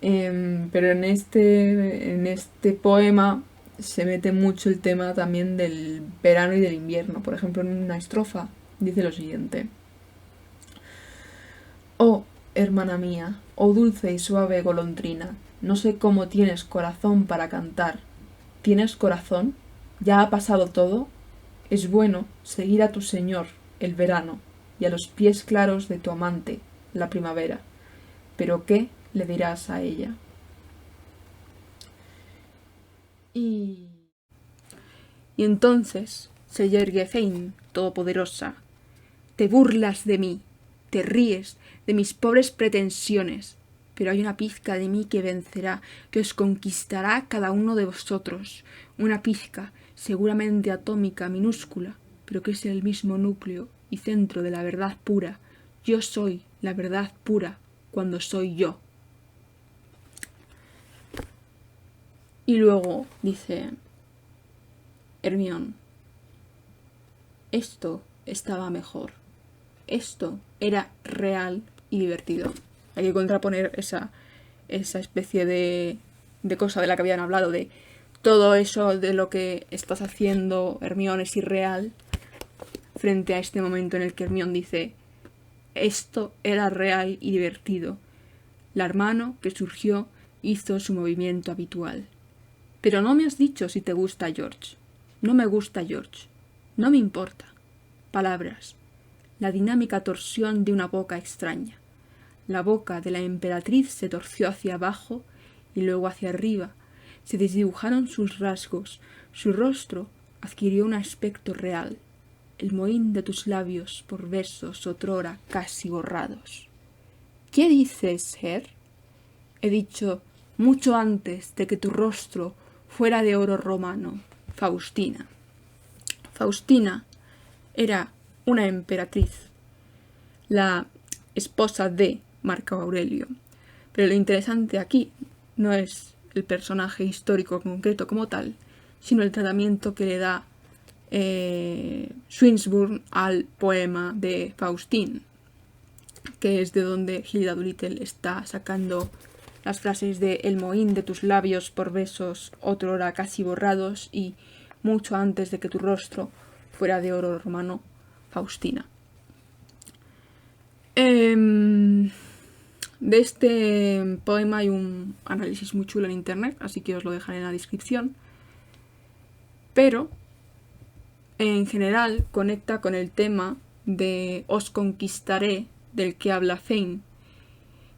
Pero en este poema se mete mucho el tema también del verano y del invierno. Por ejemplo, en una estrofa dice lo siguiente: oh, hermana mía, oh dulce y suave golondrina, no sé cómo tienes corazón para cantar. ¿Tienes corazón? ¿Ya ha pasado todo? Es bueno seguir a tu señor, el verano, y a los pies claros de tu amante, la primavera. ¿Pero qué le dirás a ella? Y entonces se yergue Fane, todopoderosa. Te burlas de mí, te ríes de mis pobres pretensiones, pero hay una pizca de mí que vencerá, que os conquistará cada uno de vosotros, una pizca seguramente atómica, minúscula, pero que es el mismo núcleo y centro de la verdad pura. Yo soy la verdad pura cuando soy yo. Y luego dice Hermione: esto estaba mejor. Esto era real y divertido. Hay que contraponer esa especie de cosa de la que habían hablado, de todo eso de lo que estás haciendo, Hermione, es irreal, frente a este momento en el que Hermione dice: esto era real y divertido. La hermano que surgió hizo su movimiento habitual. Pero no me has dicho si te gusta George. No me gusta George. No me importa. Palabras. La dinámica torsión de una boca extraña. La boca de la emperatriz se torció hacia abajo y luego hacia arriba. se desdibujaron sus rasgos, su rostro adquirió un aspecto real, el mohín de tus labios por besos otrora casi borrados. ¿Qué dices, Her? He dicho mucho antes de que tu rostro fuera de oro romano, Faustina. Faustina era una emperatriz, la esposa de Marco Aurelio. Pero lo interesante aquí no es el personaje histórico concreto como tal, sino el tratamiento que le da Swinburne al poema de Faustine, que es de donde Hilda Doolittle está sacando las frases de el mohín de tus labios por besos otrora casi borrados y mucho antes de que tu rostro fuera de oro romano, Faustina. De este poema hay un análisis muy chulo en internet, así que os lo dejaré en la descripción. Pero, en general, conecta con el tema de os conquistaré, del que habla Fane.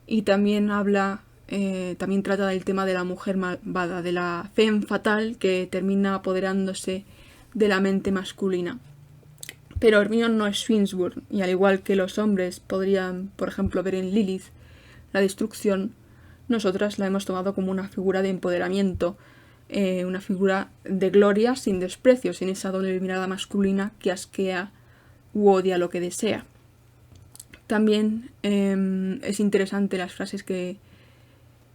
Y también también trata del tema de la mujer malvada, de la femme fatal que termina apoderándose de la mente masculina. Pero Hermione no es Swinburne, y al igual que los hombres podrían, por ejemplo, ver en Lilith la destrucción, nosotras la hemos tomado como una figura de empoderamiento, una figura de gloria sin desprecio, sin esa doble mirada masculina que asquea u odia lo que desea. También es interesante las frases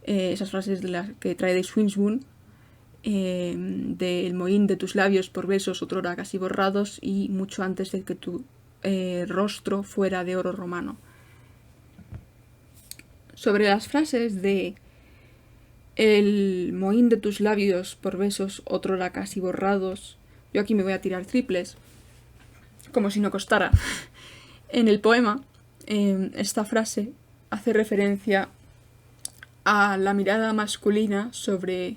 esas frases de las que trae de Swinburne, del mohín de tus labios por besos otrora casi borrados y mucho antes de que tu rostro fuera de oro romano. Sobre las frases de el mohín de tus labios por besos otrora casi borrados, yo aquí me voy a tirar triples, como si no costara. En el poema, esta frase hace referencia a la mirada masculina sobre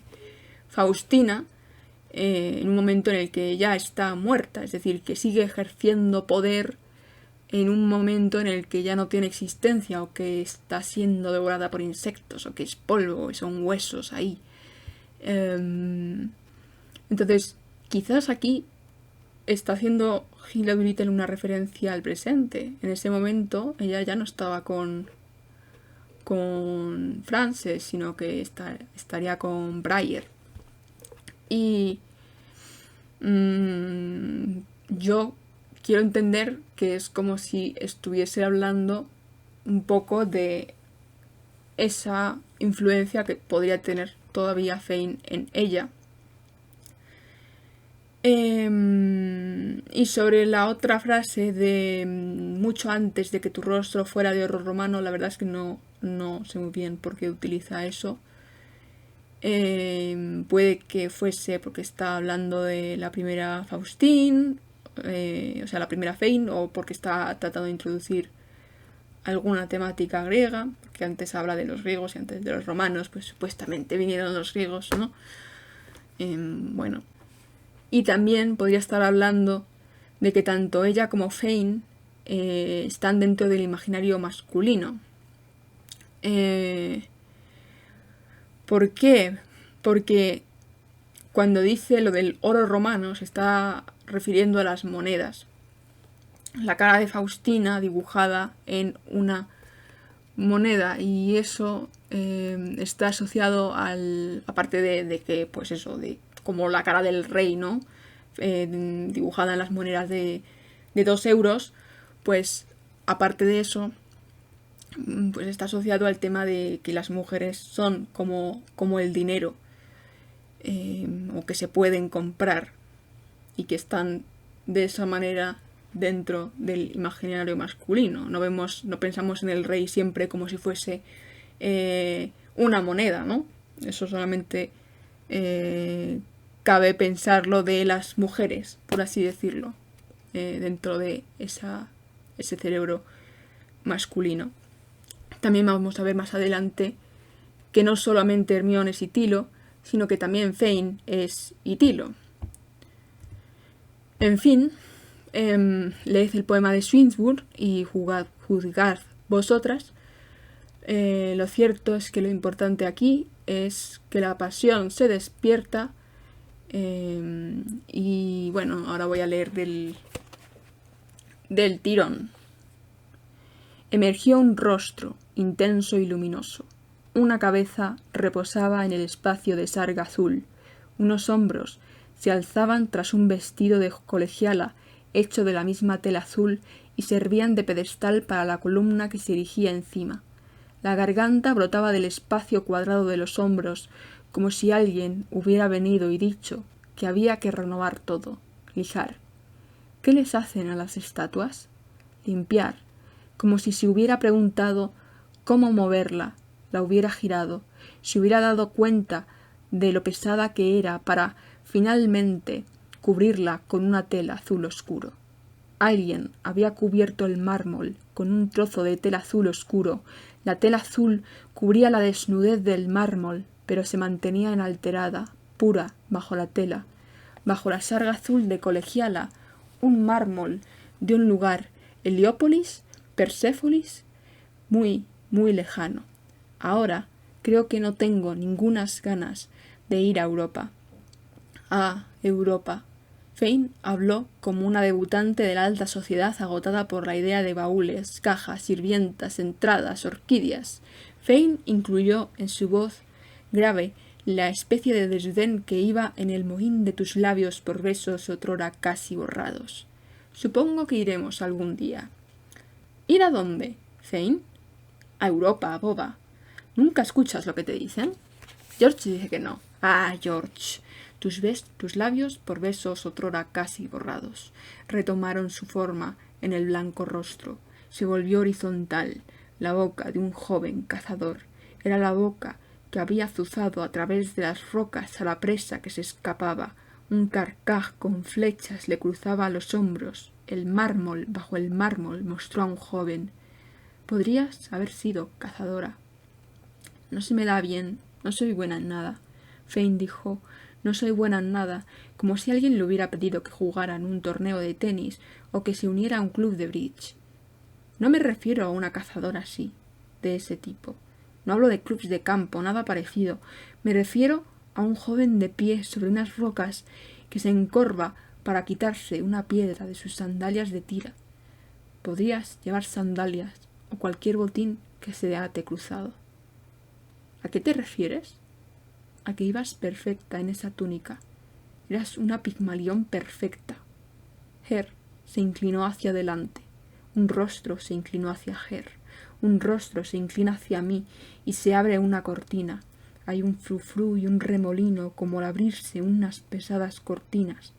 Faustina en un momento en el que ya está muerta, es decir, que sigue ejerciendo poder en un momento en el que ya no tiene existencia o que está siendo devorada por insectos o que es polvo y son huesos ahí. Entonces, quizás aquí está haciendo Hilda Doolittle una referencia al presente. En ese momento ella ya no estaba con Frances, sino que estaría con Briar. Y yo quiero entender que es como si estuviese hablando un poco de esa influencia que podría tener todavía Fane en ella. Y sobre la otra frase de mucho antes de que tu rostro fuera de oro romano, la verdad es que no sé muy bien por qué utiliza eso. Puede que fuese porque está hablando de la primera Faustine, o sea, la primera Fane, o porque está tratando de introducir alguna temática griega, porque antes habla de los griegos y antes de los romanos, pues supuestamente vinieron los griegos, ¿no? Bueno. Y también podría estar hablando de que tanto ella como Fane están dentro del imaginario masculino. ¿Por qué? Porque cuando dice lo del oro romano se está refiriendo a las monedas. La cara de Faustina dibujada en una moneda, y eso está asociado aparte de que, pues eso, de como la cara del rey, ¿no? Dibujada en las monedas de 2 euros, pues aparte de eso, pues está asociado al tema de que las mujeres son como el dinero, o que se pueden comprar y que están de esa manera dentro del imaginario masculino. No pensamos en el rey siempre como si fuese una moneda, ¿no? Eso solamente cabe pensarlo de las mujeres, por así decirlo, dentro de ese cerebro masculino. También vamos a ver más adelante que no solamente Hermione es Itilo, sino que también Fane es Itilo. En fin, leed el poema de Swinburne y juzgad vosotras. Lo cierto es que lo importante aquí es que la pasión se despierta. Y bueno, ahora voy a leer del tirón. Emergió un rostro intenso y luminoso. Una cabeza reposaba en el espacio de sarga azul. Unos hombros se alzaban tras un vestido de colegiala hecho de la misma tela azul y servían de pedestal para la columna que se erigía encima. La garganta brotaba del espacio cuadrado de los hombros, como si alguien hubiera venido y dicho que había que renovar todo, lijar. ¿Qué les hacen a las estatuas? Limpiar, como si se hubiera preguntado cómo moverla, la hubiera girado, se hubiera dado cuenta de lo pesada que era para, finalmente, cubrirla con una tela azul oscuro. Alguien había cubierto el mármol con un trozo de tela azul oscuro. La tela azul cubría la desnudez del mármol, pero se mantenía inalterada, pura, bajo la tela, bajo la sarga azul de colegiala, un mármol de un lugar, Heliópolis, Persépolis, muy, muy lejano. Ahora creo que no tengo ningunas ganas de ir a Europa. Ah, Europa. Fane habló como una debutante de la alta sociedad agotada por la idea de baúles, cajas, sirvientas, entradas, orquídeas. Fane incluyó en su voz grave la especie de desdén que iba en el mohín de tus labios por besos otrora casi borrados. Supongo que iremos algún día. ¿Ir a dónde, Fane? A Europa, boba. ¿Nunca escuchas lo que te dicen? George dice que no. Ah, George. Tus labios, por besos otrora casi borrados, retomaron su forma en el blanco rostro. Se volvió horizontal. La boca de un joven cazador. Era la boca que había azuzado a través de las rocas a la presa que se escapaba. Un carcaj con flechas le cruzaba los hombros. El mármol, bajo el mármol, mostró a un joven. Podrías haber sido cazadora. No se me da bien. No soy buena en nada. Fane dijo, no soy buena en nada, como si alguien le hubiera pedido que jugara en un torneo de tenis o que se uniera a un club de bridge. No me refiero a una cazadora así, de ese tipo. No hablo de clubs de campo, nada parecido. Me refiero a un joven de pie sobre unas rocas que se encorva para quitarse una piedra de sus sandalias de tira. Podrías llevar sandalias o cualquier botín que se ate cruzado. ¿A qué te refieres? A que ibas perfecta en esa túnica. Eras una Pigmalión perfecta. Her se inclinó hacia adelante. Un rostro se inclinó hacia Her. Un rostro se inclina hacia mí y se abre una cortina. Hay un frufrú y un remolino como al abrirse unas pesadas cortinas.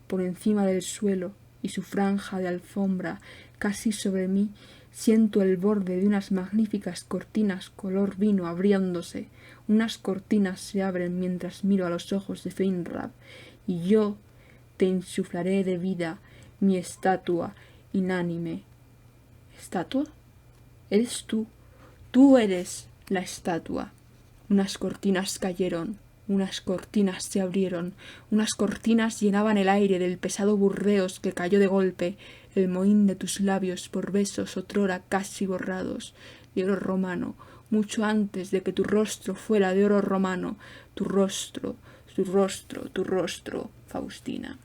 Por encima del suelo y su franja de alfombra casi sobre mí siento el borde de unas magníficas cortinas color vino abriéndose. Unas cortinas se abren mientras miro a los ojos de Fenrad, y yo te insuflaré de vida mi estatua inánime. ¿Estatua? Eres tú. Tú eres la estatua. Unas cortinas cayeron, unas cortinas se abrieron, unas cortinas llenaban el aire del pesado burdeos que cayó de golpe, el mohín de tus labios por besos otrora casi borrados, de oro romano, mucho antes de que tu rostro fuera de oro romano, tu rostro, Faustina.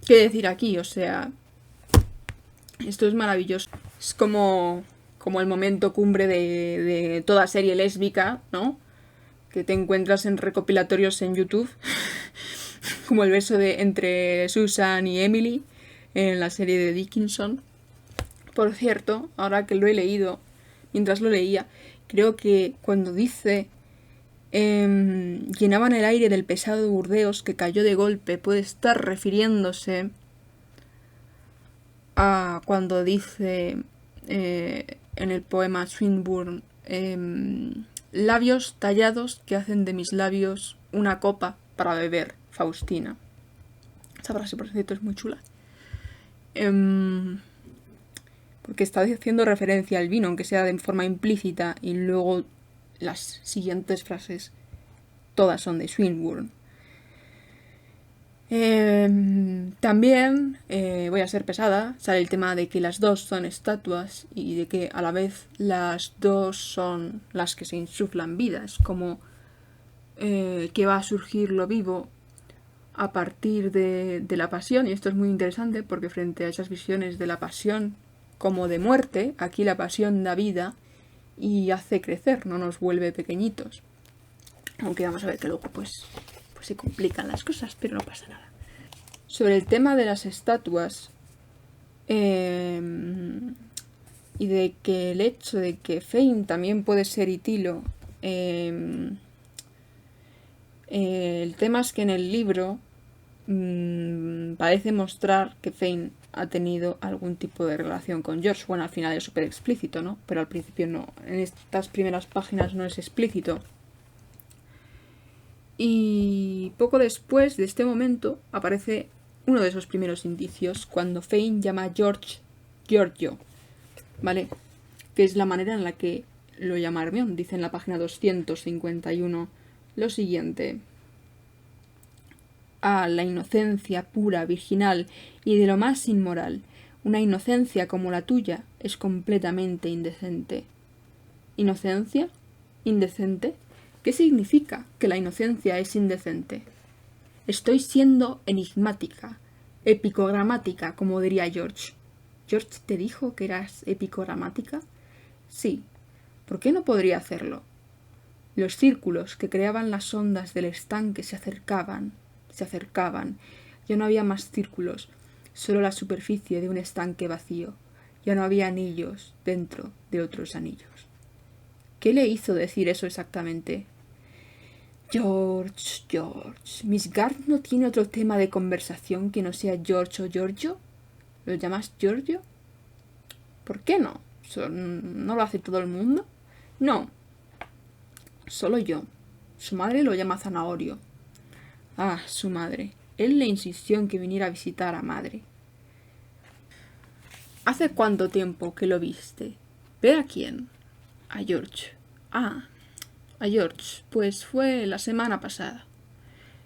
¿Qué decir aquí? O sea, esto es maravilloso. Es como el momento cumbre de toda serie lésbica, ¿no? Que te encuentras en recopilatorios en YouTube. Como el beso entre Susan y Emily en la serie de Dickinson. Por cierto, ahora que lo he leído, mientras lo leía, creo que cuando dice llenaban el aire del pesado burdeos que cayó de golpe, puede estar refiriéndose a cuando dice en el poema Swinburne labios tallados que hacen de mis labios una copa para beber, Faustina. Esa frase, por cierto, es muy chula. Porque está haciendo referencia al vino, aunque sea de forma implícita, y luego las siguientes frases todas son de Swinburne. También, voy a ser pesada, sale el tema de que las dos son estatuas y de que a la vez las dos son las que se insuflan vida. Es como que va a surgir lo vivo a partir de la pasión, y esto es muy interesante porque frente a esas visiones de la pasión como de muerte, aquí la pasión da vida y hace crecer, no nos vuelve pequeñitos. Aunque vamos a ver que luego pues se complican las cosas, pero no pasa nada. Sobre el tema de las estatuas y de que el hecho de que Fane también puede ser Itilo, el tema es que en el libro parece mostrar que Fane ha tenido algún tipo de relación con George. Bueno, al final es súper explícito, ¿no? Pero al principio no. En estas primeras páginas no es explícito. Y poco después de este momento aparece uno de esos primeros indicios cuando Fane llama a George Giorgio, ¿vale? Que es la manera en la que lo llama Hermione. Dice en la página 251 lo siguiente: a la inocencia pura, virginal y de lo más inmoral. Una inocencia como la tuya es completamente indecente. ¿Inocencia? ¿Indecente? ¿Qué significa que la inocencia es indecente? Estoy siendo enigmática, epicogramática, como diría George. ¿George te dijo que eras epicogramática? Sí. ¿Por qué no podría hacerlo? Los círculos que creaban las ondas del estanque se acercaban. Ya no había más círculos, solo la superficie de un estanque vacío. Ya no había anillos dentro de otros anillos. ¿Qué le hizo decir eso exactamente? George. ¿Miss Garth no tiene otro tema de conversación que no sea George o Giorgio? ¿Lo llamas Giorgio? ¿Por qué no? ¿No lo hace todo el mundo? No. Solo yo. Su madre lo llama Zanahorio. Ah, su madre. Él le insistió en que viniera a visitar a madre. ¿Hace cuánto tiempo que lo viste? ¿Ver a quién? A George. Ah, a George. Pues fue la semana pasada.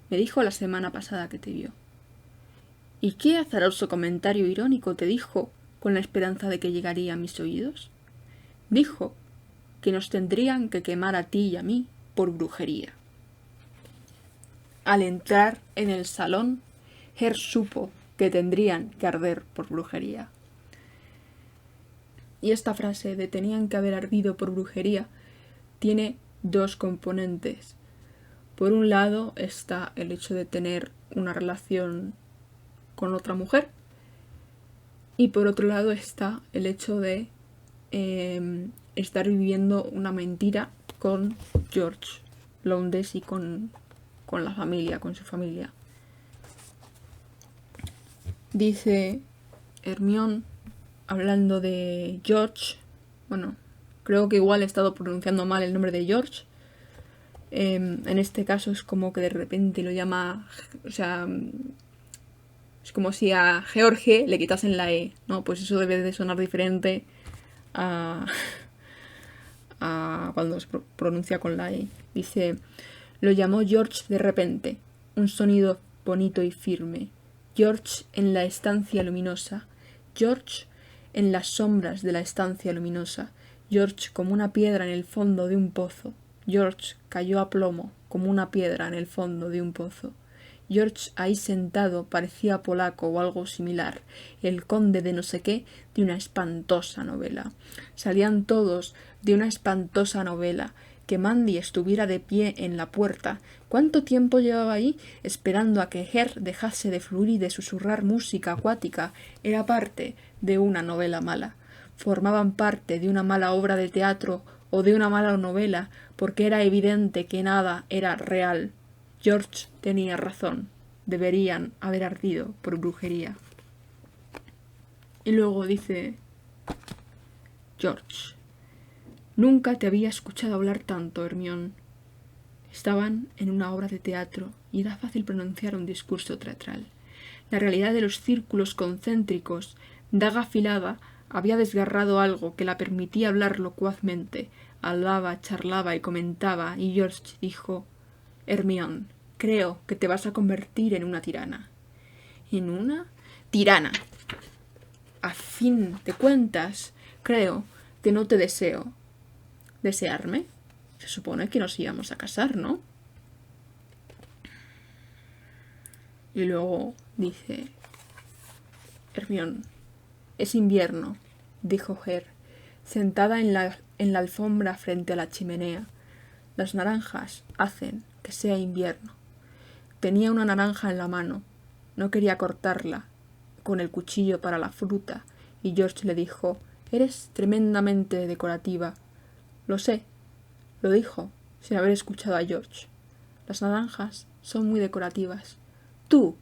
Me dijo la semana pasada que te vio. ¿Y qué azaroso comentario irónico te dijo con la esperanza de que llegaría a mis oídos? Dijo que nos tendrían que quemar a ti y a mí por brujería. Al entrar en el salón, Herr supo que tendrían que arder por brujería. Y esta frase de tenían que haber ardido por brujería tiene dos componentes. Por un lado está el hecho de tener una relación con otra mujer, y por otro lado está el hecho de estar viviendo una mentira con George Lowndes y con la familia, con su familia. Dice Hermione, hablando de George, bueno, creo que igual he estado pronunciando mal el nombre de George. En este caso es como que de repente lo llama, o sea, es como si a George le quitasen la E, ¿no? Pues eso debe de sonar diferente a cuando se pronuncia con la E. Dice, lo llamó George de repente, un sonido bonito y firme. George en la estancia luminosa. George en las sombras de la estancia luminosa. George como una piedra en el fondo de un pozo. George cayó a plomo como una piedra en el fondo de un pozo. George ahí sentado parecía polaco o algo similar, el conde de no sé qué de una espantosa novela. Salían todos de una espantosa novela. Que Mandy estuviera de pie en la puerta. ¿Cuánto tiempo llevaba ahí esperando a que Herr dejase de fluir y de susurrar música acuática? Era parte de una novela mala. Formaban parte de una mala obra de teatro o de una mala novela, porque era evidente que nada era real. George tenía razón. Deberían haber ardido por brujería. Y luego dice George: nunca te había escuchado hablar tanto, Hermione. Estaban en una obra de teatro y era fácil pronunciar un discurso teatral. La realidad de los círculos concéntricos, daga afilada, había desgarrado algo que la permitía hablar locuazmente. Hablaba, charlaba y comentaba, y George dijo: Hermione, creo que te vas a convertir en una tirana. en una tirana. A fin de cuentas, creo que no te deseo. ¿Desearme? Se supone que nos íbamos a casar, ¿no? Y luego dice Hermione: es invierno, dijo Her, sentada en la alfombra frente a la chimenea. Las naranjas hacen que sea invierno. Tenía una naranja en la mano. No quería cortarla con el cuchillo para la fruta, y George le dijo: eres tremendamente decorativa. Lo sé, lo dijo, sin haber escuchado a George. Las naranjas son muy decorativas. Tú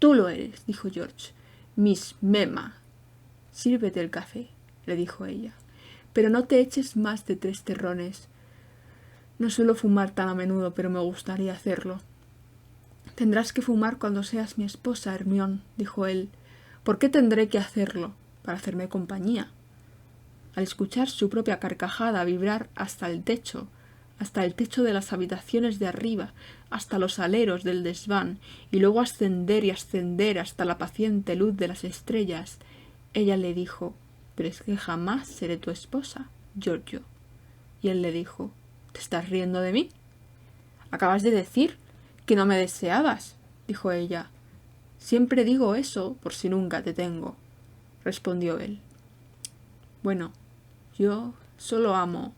lo eres, dijo George. Miss Mema. Sírvete el café, le dijo ella. Pero no te eches más de 3 terrones. No suelo fumar tan a menudo, pero me gustaría hacerlo. Tendrás que fumar cuando seas mi esposa, Hermione, dijo él. ¿Por qué tendré que hacerlo? Para hacerme compañía. Al escuchar su propia carcajada vibrar hasta el techo de las habitaciones de arriba, hasta los aleros del desván, y luego ascender y ascender hasta la paciente luz de las estrellas, ella le dijo: «Pero es que jamás seré tu esposa, Giorgio». Y él le dijo: «¿Te estás riendo de mí?» «Acabas de decir que no me deseabas», dijo ella. «Siempre digo eso por si nunca te tengo», respondió él. «Bueno, yo solo amo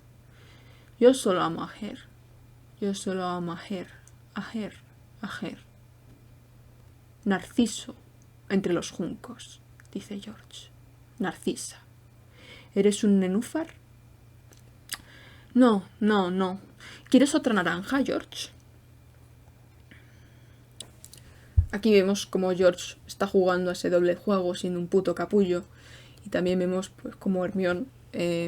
a Her. Yo solo amo a Her. Narciso entre los juncos», dice George. «Narcisa. ¿Eres un nenúfar?» No. ¿Quieres otra naranja, George?» Aquí vemos como George está jugando a ese doble juego siendo un puto capullo. Y también vemos pues como Hermione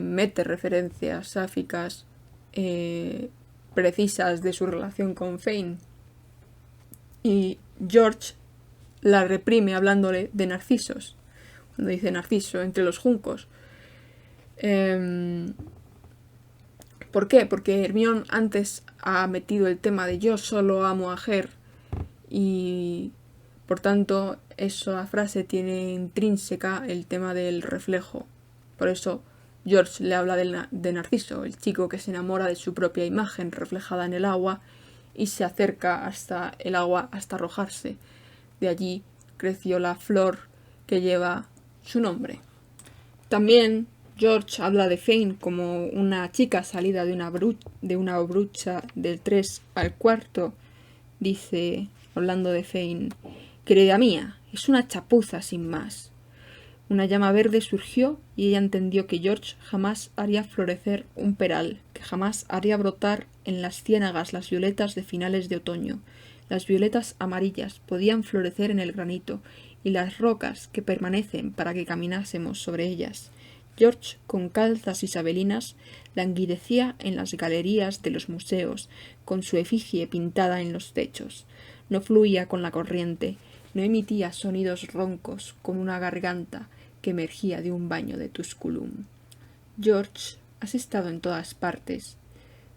mete referencias sáficas precisas de su relación con Fane. Y George la reprime hablándole de narcisos. Cuando dice narciso entre los juncos. ¿Por qué? Porque Hermione antes ha metido el tema de yo solo amo a Her, y por tanto esa frase tiene intrínseca el tema del reflejo. Por eso George le habla de Narciso, el chico que se enamora de su propia imagen reflejada en el agua y se acerca hasta el agua hasta arrojarse. De allí creció la flor que lleva su nombre. También George habla de Fane como una chica salida de una brucha del 3 al 4. Dice, hablando de Fane: «Querida mía, es una chapuza sin más». Una llama verde surgió y ella entendió que George jamás haría florecer un peral, que jamás haría brotar en las ciénagas las violetas de finales de otoño. Las violetas amarillas podían florecer en el granito y las rocas que permanecen para que caminásemos sobre ellas. George, con calzas isabelinas, languidecía en las galerías de los museos, con su efigie pintada en los techos. No fluía con la corriente, no emitía sonidos roncos con una garganta que emergía de un baño de Tusculum. «George, has estado en todas partes».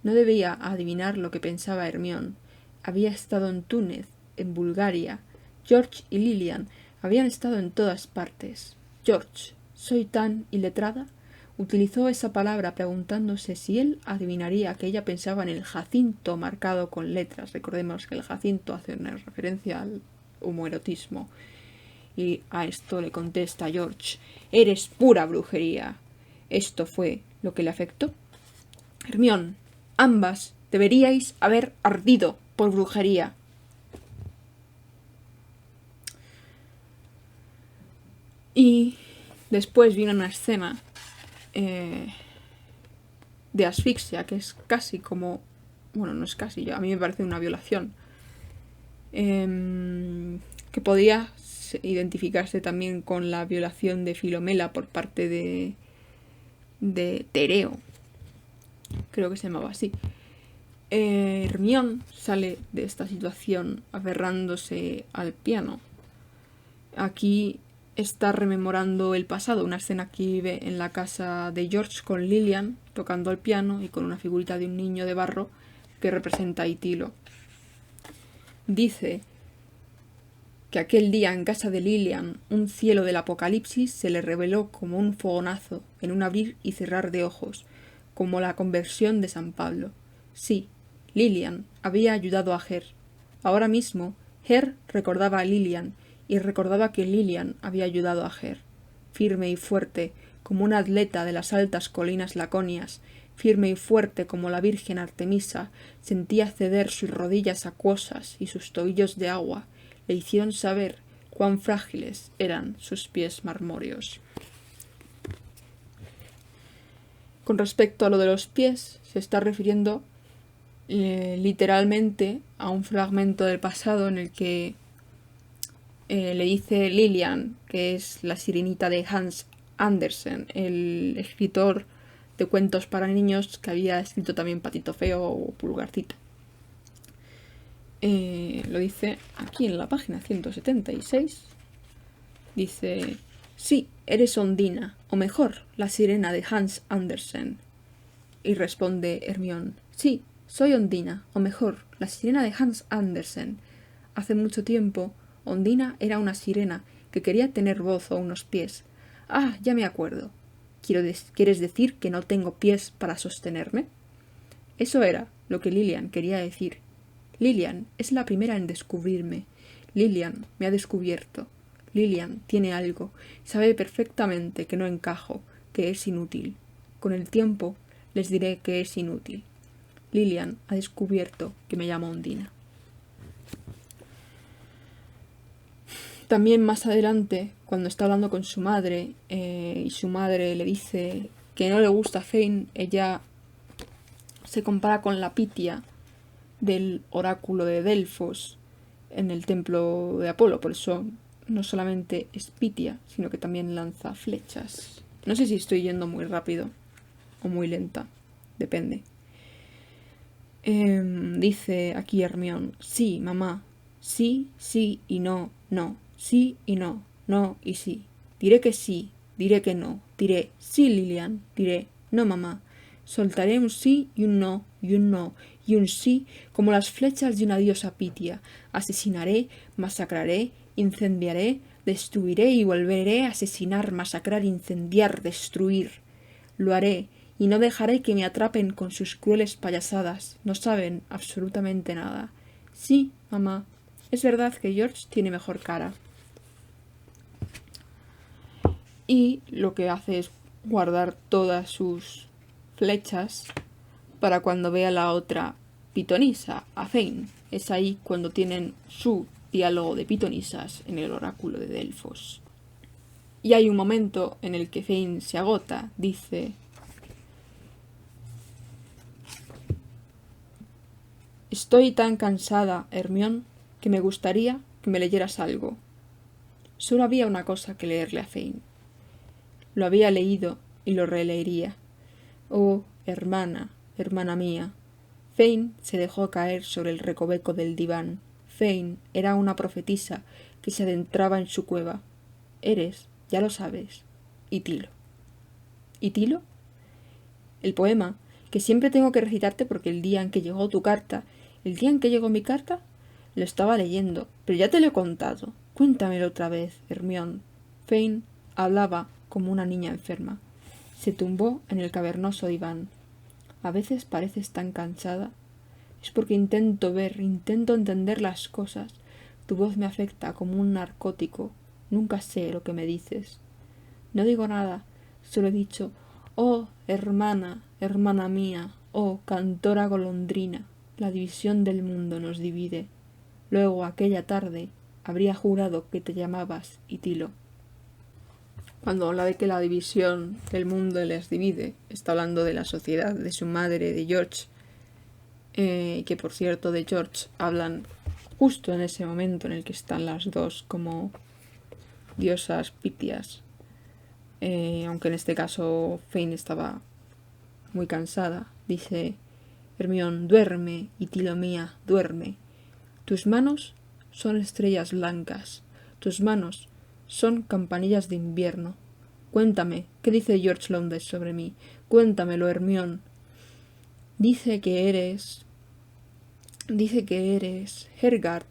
No debía adivinar lo que pensaba Hermione. Había estado en Túnez, en Bulgaria. George y Lilian habían estado en todas partes. «George, ¿soy tan iletrada?» Utilizó esa palabra preguntándose si él adivinaría que ella pensaba en el jacinto marcado con letras. Recordemos que el jacinto hace una referencia al homoerotismo. Y a esto le contesta George: «Eres pura brujería». Esto fue lo que le afectó. «Hermione, ambas deberíais haber ardido por brujería». Y después viene una escena de asfixia que es casi como... Bueno, no es casi, a mí me parece una violación. Que podía identificarse también con la violación de Filomela por parte de Tereo. Creo que se llamaba así. Hermione sale de esta situación aferrándose al piano. Aquí está rememorando el pasado, una escena que vive en la casa de George con Lilian tocando el piano y con una figurita de un niño de barro que representa a Itilo. Dice que aquel día en casa de Lilian un cielo del apocalipsis se le reveló como un fogonazo en un abrir y cerrar de ojos, como la conversión de San Pablo. Sí, Lilian había ayudado a Ger. Ahora mismo, Ger recordaba a Lilian y recordaba que Lilian había ayudado a Ger. Firme y fuerte, como un atleta de las altas colinas laconias, firme y fuerte como la Virgen Artemisa, sentía ceder sus rodillas acuosas y sus tobillos de agua, le hicieron saber cuán frágiles eran sus pies marmóreos. Con respecto a lo de los pies, se está refiriendo literalmente a un fragmento del pasado en el que le dice Lilian, que es la sirenita de Hans Andersen, el escritor de cuentos para niños que había escrito también Patito Feo o Pulgarcito. Lo dice aquí en la página 176. Dice: sí, eres Ondina, o mejor, la sirena de Hans Andersen. Y responde Hermione: sí, soy Ondina, o mejor, la sirena de Hans Andersen. Hace mucho tiempo, Ondina era una sirena que quería tener voz o unos pies. Ah, ya me acuerdo. ¿Quieres decir que no tengo pies para sostenerme? Eso era lo que Lilian quería decir. Lilian es la primera en descubrirme. Lilian me ha descubierto. Lilian tiene algo. Sabe perfectamente que no encajo, que es inútil. Con el tiempo les diré que es inútil. Lilian ha descubierto que me llamo Ondina. También más adelante, cuando está hablando con su madre, y su madre le dice que no le gusta Fane, ella se compara con la Pitia del oráculo de Delfos en el templo de Apolo. Por eso no solamente es Pitia, sino que también lanza flechas. No sé si estoy yendo muy rápido o muy lenta, depende. Dice aquí Hermione: sí, mamá, sí, sí y no, no, sí y no, no y sí. Diré que sí, diré que no, diré sí, Lilian, diré no, mamá. Soltaré un sí y un no, y un no, y un sí, como las flechas de una diosa Pitia. Asesinaré, masacraré, incendiaré, destruiré y volveré a asesinar, masacrar, incendiar, destruir. Lo haré, y no dejaré que me atrapen con sus crueles payasadas. No saben absolutamente nada. Sí, mamá, es verdad que George tiene mejor cara. Y lo que hace es guardar todas sus flechas para cuando vea la otra pitonisa, a Fane. Es ahí cuando tienen su diálogo de pitonisas en el oráculo de Delfos. Y hay un momento en el que Fane se agota. Dice: estoy tan cansada, Hermione, que me gustaría que me leyeras algo. Solo había una cosa que leerle a Fane. Lo había leído y lo releería. Oh, hermana, hermana mía. Fane se dejó caer sobre el recoveco del diván. Fane era una profetisa que se adentraba en su cueva. Eres, ya lo sabes, Itilo. ¿Itilo? El poema, que siempre tengo que recitarte porque el día en que llegó tu carta, el día en que llegó mi carta, lo estaba leyendo, pero ya te lo he contado. Cuéntamelo otra vez, Hermione. Fane hablaba como una niña enferma. Se tumbó en el cavernoso diván. A veces pareces tan cansada. Es porque intento ver, intento entender las cosas. Tu voz me afecta como un narcótico. Nunca sé lo que me dices. No digo nada, solo he dicho: oh, hermana, hermana mía, oh, cantora golondrina, la división del mundo nos divide. Luego, aquella tarde, habría jurado que te llamabas Itilo. Cuando habla de que la división del mundo les divide, está hablando de la sociedad, de su madre, de George, que por cierto de George hablan justo en ese momento en el que están las dos como diosas pitias, aunque en este caso Fane estaba muy cansada. Dice Hermione: duerme, Itilo mía, duerme. Tus manos son estrellas blancas, tus manos son campanillas de invierno. Cuéntame, ¿qué dice George Lowndes sobre mí? Cuéntamelo, Hermione. Dice que eres Hergard,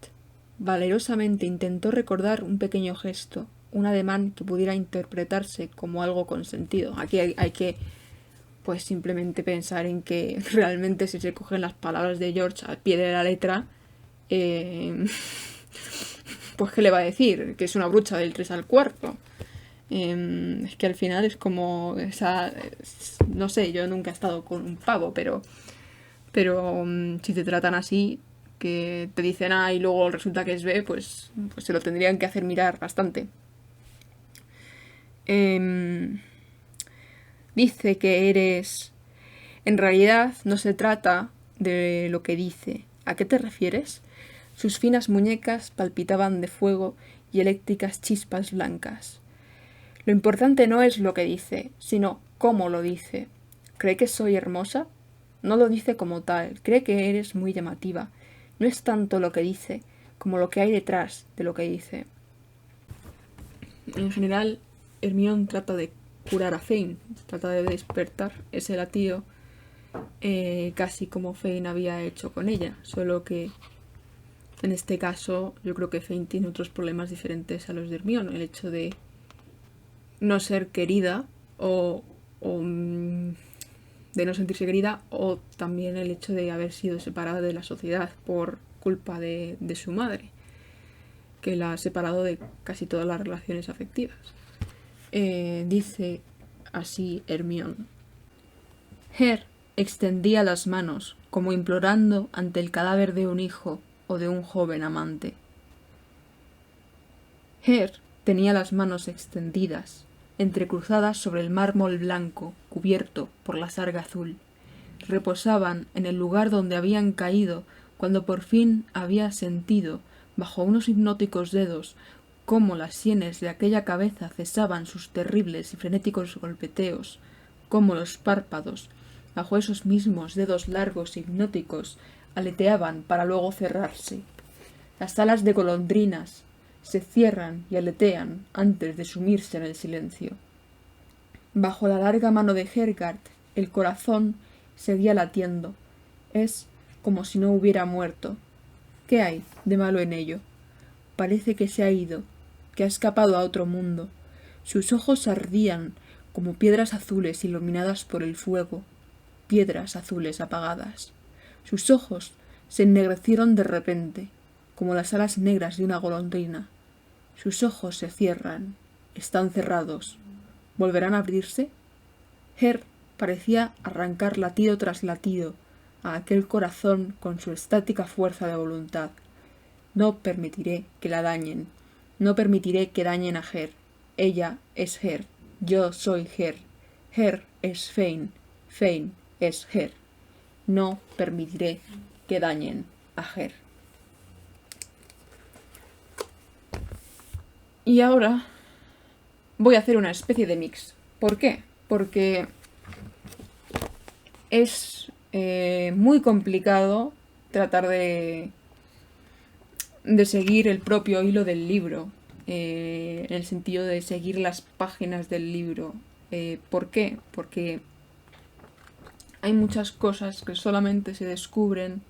valerosamente intentó recordar un pequeño gesto, un ademán que pudiera interpretarse como algo consentido. Aquí hay que pues simplemente pensar en que realmente si se cogen las palabras de George al pie de la letra, pues ¿qué le va a decir? Que es una brucha del 3 al cuarto. Es que al final es como esa... no sé, yo nunca he estado con un pavo, pero si te tratan así, que te dicen A y luego resulta que es B, pues se lo tendrían que hacer mirar bastante. Dice que eres... En realidad no se trata de lo que dice. ¿A qué te refieres? Sus finas muñecas palpitaban de fuego y eléctricas chispas blancas. Lo importante no es lo que dice, sino cómo lo dice. ¿Cree que soy hermosa? No lo dice como tal, cree que eres muy llamativa. No es tanto lo que dice, como lo que hay detrás de lo que dice. En general, Hermione trata de curar a Fane, trata de despertar ese latido, casi como Fane había hecho con ella, solo que en este caso yo creo que Fane tiene otros problemas diferentes a los de Hermione, el hecho de no ser querida o de no sentirse querida, o también el hecho de haber sido separada de la sociedad por culpa de su madre, que la ha separado de casi todas las relaciones afectivas. Dice así Hermione. Her extendía las manos, como implorando ante el cadáver de un hijo o de un joven amante. Her tenía las manos extendidas, entrecruzadas sobre el mármol blanco, cubierto por la sarga azul. Reposaban en el lugar donde habían caído cuando por fin había sentido, bajo unos hipnóticos dedos, cómo las sienes de aquella cabeza cesaban sus terribles y frenéticos golpeteos, cómo los párpados, bajo esos mismos dedos largos e hipnóticos, aleteaban para luego cerrarse. Las alas de golondrinas se cierran y aletean antes de sumirse en el silencio. Bajo la larga mano de Hergard, el corazón seguía latiendo. Es como si no hubiera muerto. ¿Qué hay de malo en ello? Parece que se ha ido, que ha escapado a otro mundo. Sus ojos ardían como piedras azules iluminadas por el fuego, piedras azules apagadas. Sus ojos se ennegrecieron de repente, como las alas negras de una golondrina. Sus ojos se cierran, están cerrados. ¿Volverán a abrirse? Her parecía arrancar latido tras latido a aquel corazón con su estática fuerza de voluntad. No permitiré que la dañen. No permitiré que dañen a Her. Ella es Her. Yo soy Her. Her es Fane. Fane es Her. No permitiré que dañen a Her. Y ahora voy a hacer una especie de mix. ¿Por qué? Porque es muy complicado tratar de seguir el propio hilo del libro, en el sentido de seguir las páginas del libro. ¿Por qué? Porque hay muchas cosas que solamente se descubren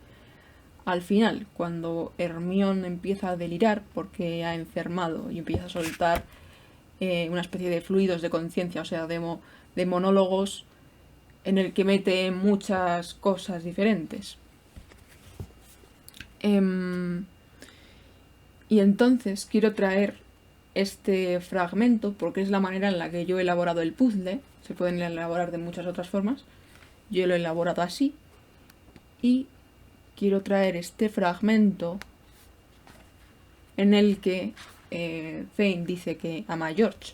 al final, cuando Hermione empieza a delirar porque ha enfermado y empieza a soltar una especie de fluidos de conciencia, o sea, de monólogos en el que mete muchas cosas diferentes. Y entonces quiero traer este fragmento porque es la manera en la que yo he elaborado el puzzle. Se pueden elaborar de muchas otras formas. Yo lo he elaborado así. Y quiero traer este fragmento en el que Fane dice que ama a George.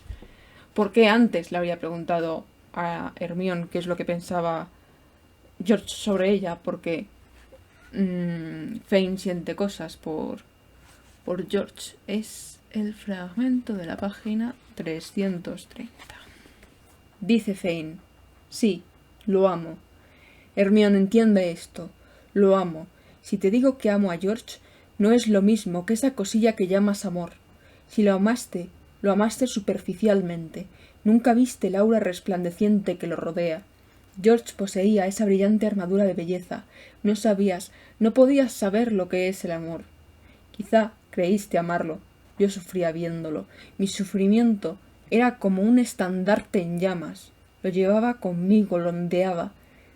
Porque antes le había preguntado a Hermione qué es lo que pensaba George sobre ella, porque Fane siente cosas por George. Es el fragmento de la página 330. Dice Fane: sí, lo amo. Hermione, entiende esto. Lo amo. Si te digo que amo a George, no es lo mismo que esa cosilla que llamas amor. Si lo amaste superficialmente. Nunca viste el aura resplandeciente que lo rodea. George poseía esa brillante armadura de belleza. No podías saber lo que es el amor. Quizá Creíste amarlo. Yo sufría viéndolo. Mi sufrimiento era como un estandarte en llamas. Lo llevaba conmigo, lo ondeaba.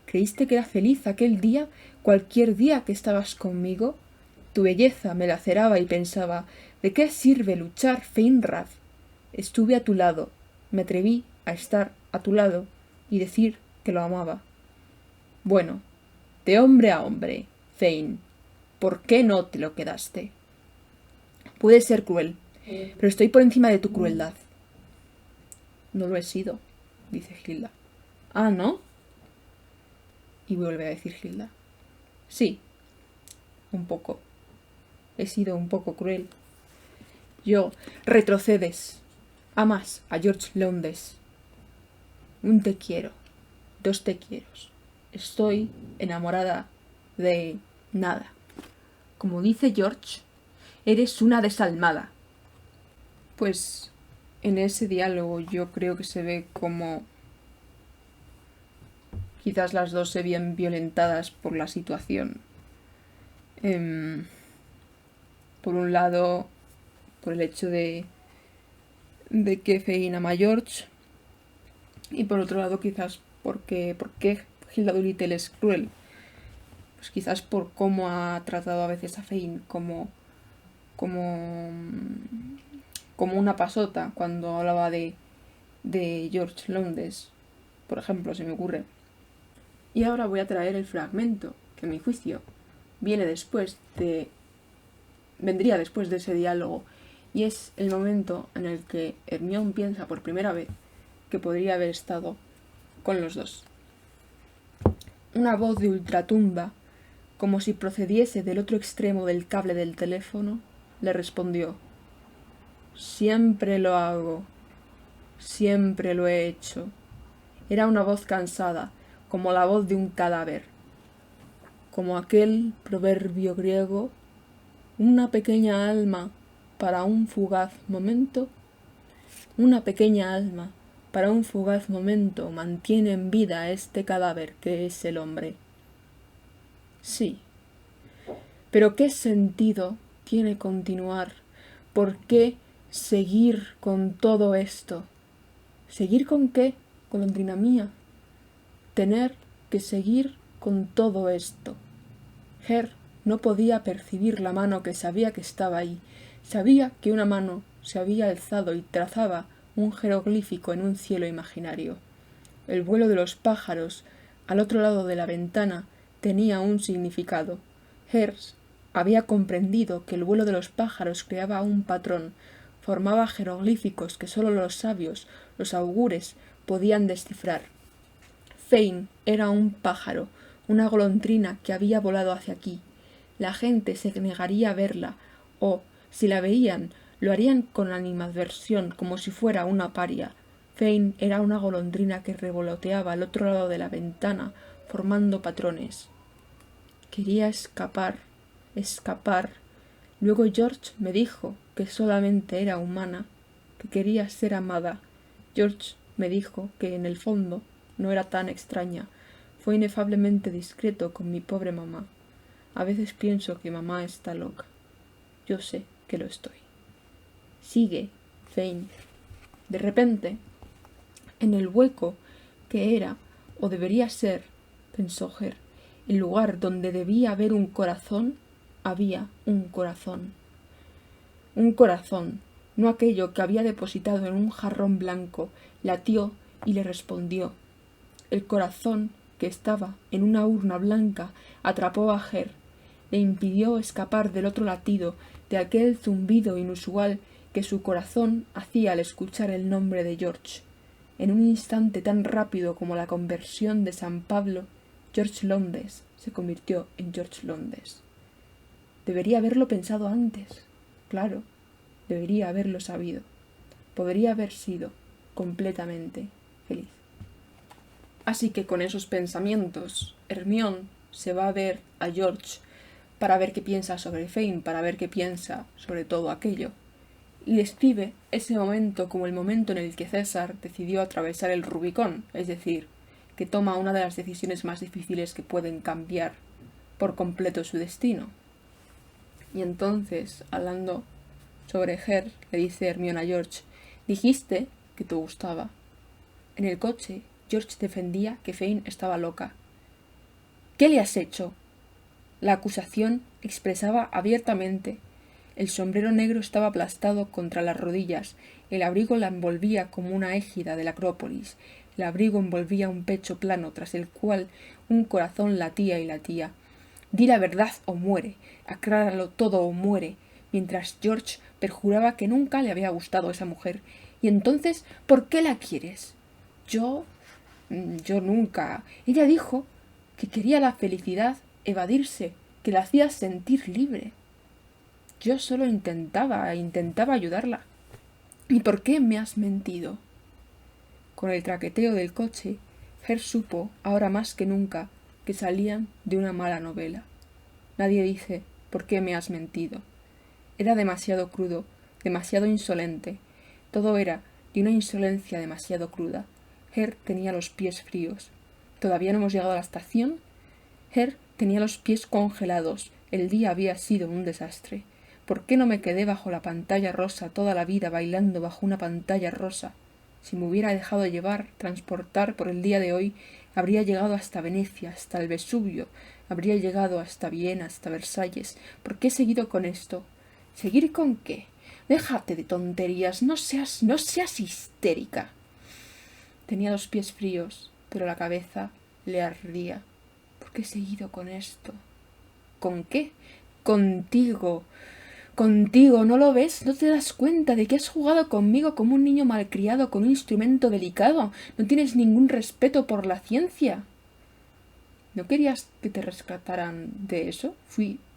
¿Creíste que era feliz aquel día, cualquier día que estabas conmigo? Tu belleza me laceraba y pensaba, ¿de qué sirve luchar, Feinrad? Estuve a tu lado, me atreví a estar a tu lado y decir que lo amaba. Bueno, de hombre a hombre, Fein, ¿por qué no te lo quedaste? Puedes ser cruel, pero estoy por encima de tu crueldad. No lo he sido, dice Hilda. Ah, ¿no? Y vuelve a decir Hilda. Sí, un poco. He sido un poco cruel. Yo, retrocedes. Amas a George Lowndes. Un te quiero. Dos te quiero. Estoy enamorada de nada. Como dice George, eres una desalmada. Pues en ese diálogo yo creo que se ve como quizás las dos se veían violentadas por la situación. Por un lado, por el hecho de que Fein ama a George, y por otro lado quizás porque Hilda Doolittle es cruel. Pues quizás por cómo ha tratado a veces a Fein como una pasota cuando hablaba de George Lowndes, por ejemplo, se me ocurre. Y ahora voy a traer el fragmento que, a mi juicio, vendría después de ese diálogo, y es el momento en el que Hermione piensa por primera vez que podría haber estado con los dos. Una voz de ultratumba, como si procediese del otro extremo del cable del teléfono, le respondió: «Siempre lo hago, siempre lo he hecho». Era una voz cansada, como la voz de un cadáver. Como aquel proverbio griego: «Una pequeña alma para un fugaz momento». Una pequeña alma para un fugaz momento mantiene en vida a este cadáver que es el hombre. Sí. Pero ¿qué sentido tiene continuar? ¿Por qué seguir con todo esto? ¿Seguir con qué, golondrina mía? Tener que seguir con todo esto. Her no podía percibir la mano que sabía que estaba ahí. Sabía que una mano se había alzado y trazaba un jeroglífico en un cielo imaginario. El vuelo de los pájaros al otro lado de la ventana tenía un significado. Her había comprendido que el vuelo de los pájaros creaba un patrón, formaba jeroglíficos que sólo los sabios, los augures, podían descifrar. Fein era un pájaro, una golondrina que había volado hacia aquí. La gente se negaría a verla, o, si la veían, lo harían con animadversión, como si fuera una paria. Fein era una golondrina que revoloteaba al otro lado de la ventana, formando patrones. Quería escapar. Luego George me dijo que solamente era humana, que quería ser amada. George me dijo que en el fondo no era tan extraña. Fue inefablemente discreto con mi pobre mamá. A veces pienso que mamá está loca. Yo sé que lo estoy. Sigue, Fein. De repente, en el hueco que era, o debería ser, pensó Her, el lugar donde debía haber un corazón, había un corazón. Un corazón, no aquello que había depositado en un jarrón blanco, latió y le respondió. El corazón, que estaba en una urna blanca, atrapó a Her, le impidió escapar del otro latido, de aquel zumbido inusual que su corazón hacía al escuchar el nombre de George. En un instante tan rápido como la conversión de San Pablo, George Lowndes se convirtió en George Lowndes. Debería haberlo pensado antes. Claro, debería haberlo sabido. Podría haber sido completamente feliz. Así que con esos pensamientos, Hermione se va a ver a George para ver qué piensa sobre Fein, para ver qué piensa sobre todo aquello. Y describe ese momento como el momento en el que César decidió atravesar el Rubicón, es decir, que toma una de las decisiones más difíciles que pueden cambiar por completo su destino. Y entonces, hablando sobre Her, le dice Hermione a George: dijiste que te gustaba. En el coche, George defendía que Fane estaba loca. ¿Qué le has hecho? La acusación expresaba abiertamente. El sombrero negro estaba aplastado contra las rodillas, el abrigo la envolvía como una égida de la Acrópolis, el abrigo envolvía un pecho plano tras el cual un corazón latía y latía. Di la verdad o muere, acláralo todo o muere, mientras George perjuraba que nunca le había gustado esa mujer. Y entonces, ¿por qué la quieres? Yo nunca. Ella dijo que quería la felicidad, evadirse, que la hacía sentir libre. Yo solo intentaba ayudarla. ¿Y por qué me has mentido? Con el traqueteo del coche, Her supo, ahora más que nunca, que salían de una mala novela. Nadie dice ¿por qué me has mentido? Era demasiado crudo, demasiado insolente. Todo era de una insolencia demasiado cruda. Her tenía los pies fríos. ¿Todavía no hemos llegado a la estación? Her tenía los pies congelados. El día había sido un desastre. ¿Por qué no me quedé bajo la pantalla rosa toda la vida bailando bajo una pantalla rosa? Si me hubiera dejado llevar, transportar por el día de hoy, habría llegado hasta Venecia, hasta el Vesubio, habría llegado hasta Viena, hasta Versalles. ¿Por qué he seguido con esto? ¿Seguir con qué? Déjate de tonterías, no seas histérica. Tenía los pies fríos, pero la cabeza le ardía. ¿Por qué he seguido con esto? ¿Con qué? Contigo. Contigo, ¿no lo ves? ¿No te das cuenta de que has jugado conmigo como un niño malcriado con un instrumento delicado? No tienes ningún respeto por la ciencia. ¿No querías que te rescataran de eso?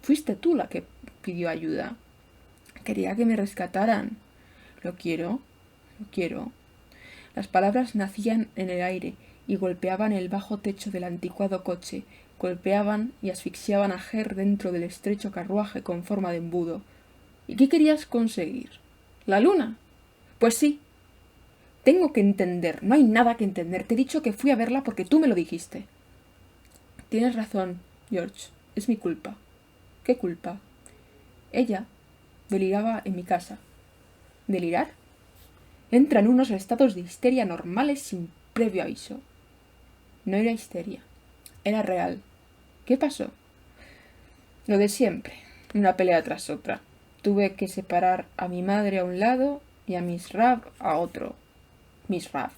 Fuiste tú la que pidió ayuda. Quería que me rescataran. Lo quiero. Las palabras nacían en el aire y golpeaban el bajo techo del anticuado coche, golpeaban y asfixiaban a Her dentro del estrecho carruaje con forma de embudo. ¿Y qué querías conseguir? ¿La luna? Pues sí. Tengo que entender. No hay nada que entender. Te he dicho que fui a verla porque tú me lo dijiste. Tienes razón, George. Es mi culpa. ¿Qué culpa? Ella deliraba en mi casa. ¿Delirar? Entra en unos estados de histeria normales sin previo aviso. No era histeria. Era real. ¿Qué pasó? Lo de siempre. Una pelea tras otra. Tuve que separar a mi madre a un lado y a Miss Rabb a otro. Miss Rabb.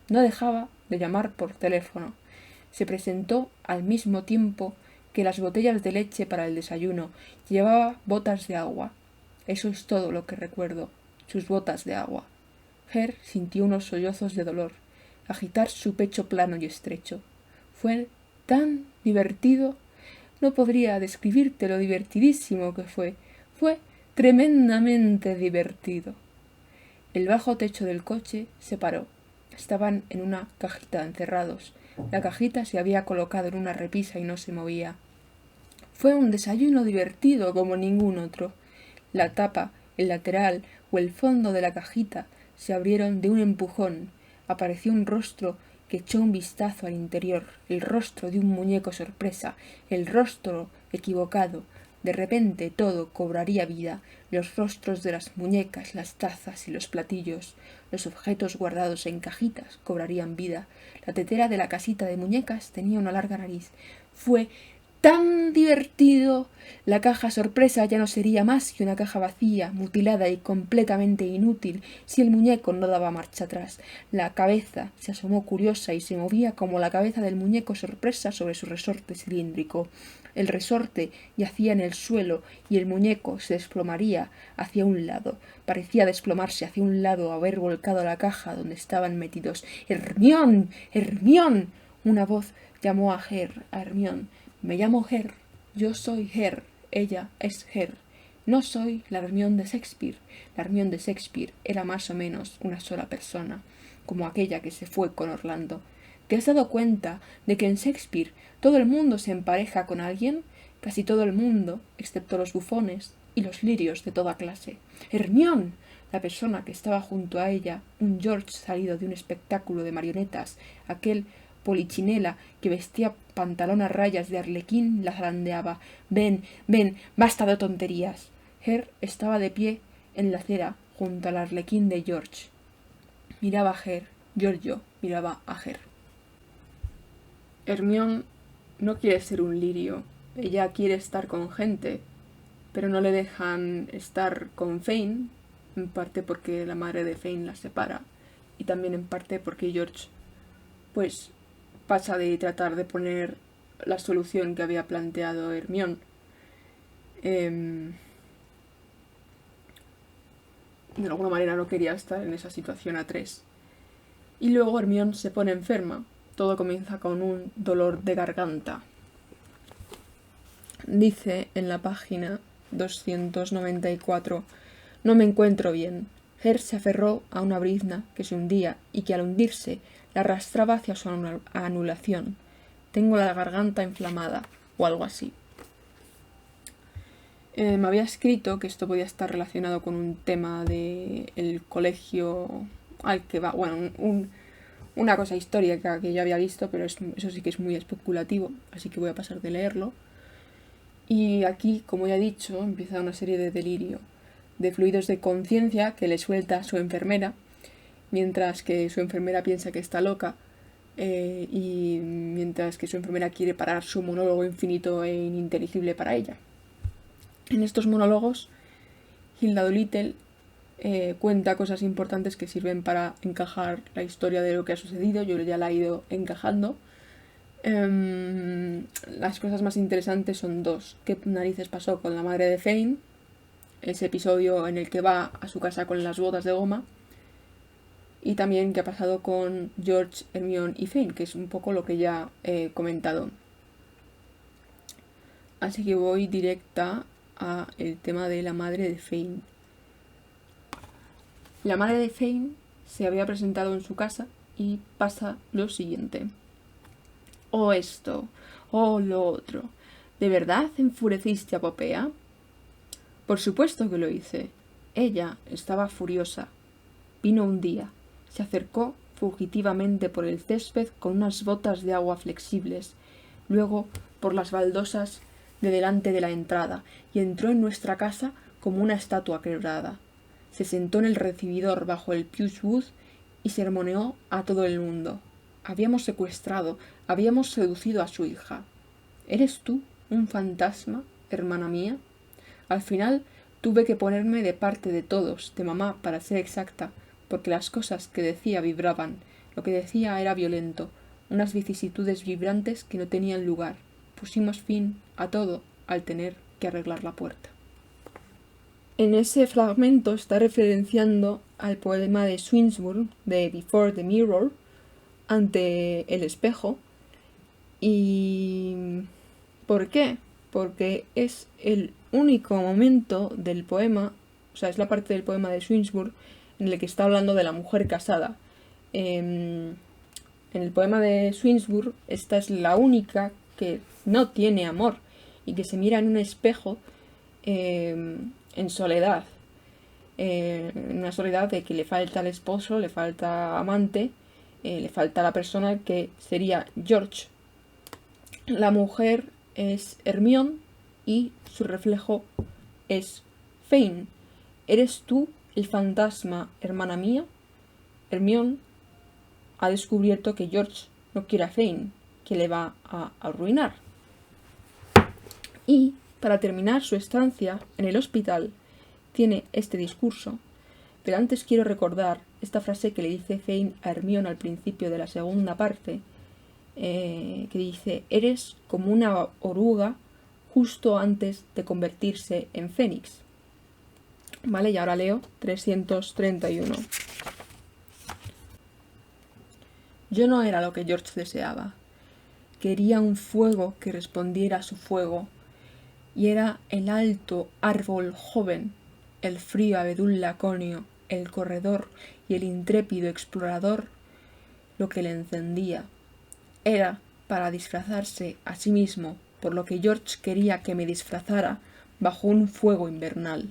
No dejaba de llamar por teléfono. Se presentó al mismo tiempo que las botellas de leche para el desayuno. Llevaba botas de agua. Eso es todo lo que recuerdo. Sus botas de agua. Her sintió unos sollozos de dolor, agitar su pecho plano y estrecho. Fue tan divertido. No podría describirte lo divertidísimo que fue. Fue tremendamente divertido. El bajo techo del coche se paró. Estaban en una cajita encerrados. La cajita se había colocado en una repisa y no se movía. Fue un desayuno divertido como ningún otro. La tapa, el lateral o el fondo de la cajita se abrieron de un empujón. Apareció un rostro que echó un vistazo al interior, el rostro de un muñeco sorpresa, el rostro equivocado. De repente todo cobraría vida, los rostros de las muñecas, las tazas y los platillos, los objetos guardados en cajitas cobrarían vida. La tetera de la casita de muñecas tenía una larga nariz. Fue tan divertido. La caja sorpresa ya no sería más que una caja vacía, mutilada y completamente inútil si el muñeco no daba marcha atrás. La cabeza se asomó curiosa y se movía como la cabeza del muñeco sorpresa sobre su resorte cilíndrico. El resorte yacía en el suelo y el muñeco se desplomaría hacia un lado. Parecía desplomarse hacia un lado, haber volcado la caja donde estaban metidos. ¡Hermión! ¡Hermión! Una voz llamó a Hermión. Me llamo Her. Yo soy Her. Ella es Her. No soy la Hermión de Shakespeare. La Hermión de Shakespeare era más o menos una sola persona, como aquella que se fue con Orlando. ¿Te has dado cuenta de que en Shakespeare todo el mundo se empareja con alguien? Casi todo el mundo, excepto los bufones y los lirios de toda clase. ¡Hermión! La persona que estaba junto a ella, un George salido de un espectáculo de marionetas, aquel Polichinela, que vestía pantalón a rayas de arlequín, la zarandeaba. «Ven, ven, basta de tonterías». Her estaba de pie en la acera, junto al arlequín de George. Miraba a Her. Giorgio miraba a Her. Hermione no quiere ser un lirio. Ella quiere estar con gente, pero no le dejan estar con Fane, en parte porque la madre de Fane la separa, y también en parte porque George, pues, pasa de tratar de poner la solución que había planteado Hermione. De alguna manera no quería estar en esa situación a tres. Y luego Hermione se pone enferma. Todo comienza con un dolor de garganta. Dice en la página 294: «No me encuentro bien». Her se aferró a una brizna que se hundía y que al hundirse la arrastraba hacia su anulación. «Tengo la garganta inflamada», o algo así. Me había escrito que esto podía estar relacionado con un tema del colegio al que va, bueno, una cosa histórica que ya había visto, pero eso sí que es muy especulativo, así que voy a pasar de leerlo. Y aquí, como ya he dicho, empieza una serie de delirio, de fluidos de conciencia que le suelta su enfermera, mientras que su enfermera piensa que está loca, y mientras que su enfermera quiere parar su monólogo infinito e ininteligible para ella. En estos monólogos, Hilda Doolittle cuenta cosas importantes que sirven para encajar la historia de lo que ha sucedido. Yo ya la he ido encajando. Las cosas más interesantes son dos. ¿Qué narices pasó con la madre de Fane? Ese episodio en el que va a su casa con las botas de goma. Y también qué ha pasado con George, Hermione y Fane, que es un poco lo que ya he comentado. Así que voy directa a el tema de la madre de Fane. La madre de Fane se había presentado en su casa y pasa lo siguiente. «Oh esto, oh lo otro. ¿De verdad enfureciste a Popea?» «Por supuesto que lo hice». Ella estaba furiosa. Vino un día, se acercó fugitivamente por el césped con unas botas de agua flexibles, luego por las baldosas de delante de la entrada, y entró en nuestra casa como una estatua quebrada. Se sentó en el recibidor bajo el Puce Wood y sermoneó a todo el mundo. Habíamos secuestrado, habíamos seducido a su hija. ¿Eres tú un fantasma, hermana mía? Al final tuve que ponerme de parte de todos, de mamá, para ser exacta, porque las cosas que decía vibraban. Lo que decía era violento, unas vicisitudes vibrantes que no tenían lugar. Pusimos fin a todo al tener que arreglar la puerta. En ese fragmento está referenciando al poema de Swinburne de Before the Mirror, ante el espejo. ¿Y por qué? Porque es el único momento del poema, o sea, es la parte del poema de Swinburne en el que está hablando de la mujer casada. En el poema de Swinburne, esta es la única que no tiene amor y que se mira en un espejo en soledad. En una soledad de que le falta el esposo, le falta amante, le falta la persona que sería George. La mujer es Hermione y su reflejo es Fane. ¿Eres tú el fantasma, hermana mía? Hermione ha descubierto que George no quiere a Fane, que le va a arruinar. Y, para terminar su estancia en el hospital, tiene este discurso. Pero antes quiero recordar esta frase que le dice Fane a Hermione al principio de la segunda parte, que dice: «Eres como una oruga justo antes de convertirse en fénix». Vale, y ahora leo 331. Yo no era lo que George deseaba. Quería un fuego que respondiera a su fuego, y era el alto árbol joven, el frío abedul laconio, el corredor y el intrépido explorador lo que le encendía. Era para disfrazarse a sí mismo, por lo que George quería que me disfrazara bajo un fuego invernal.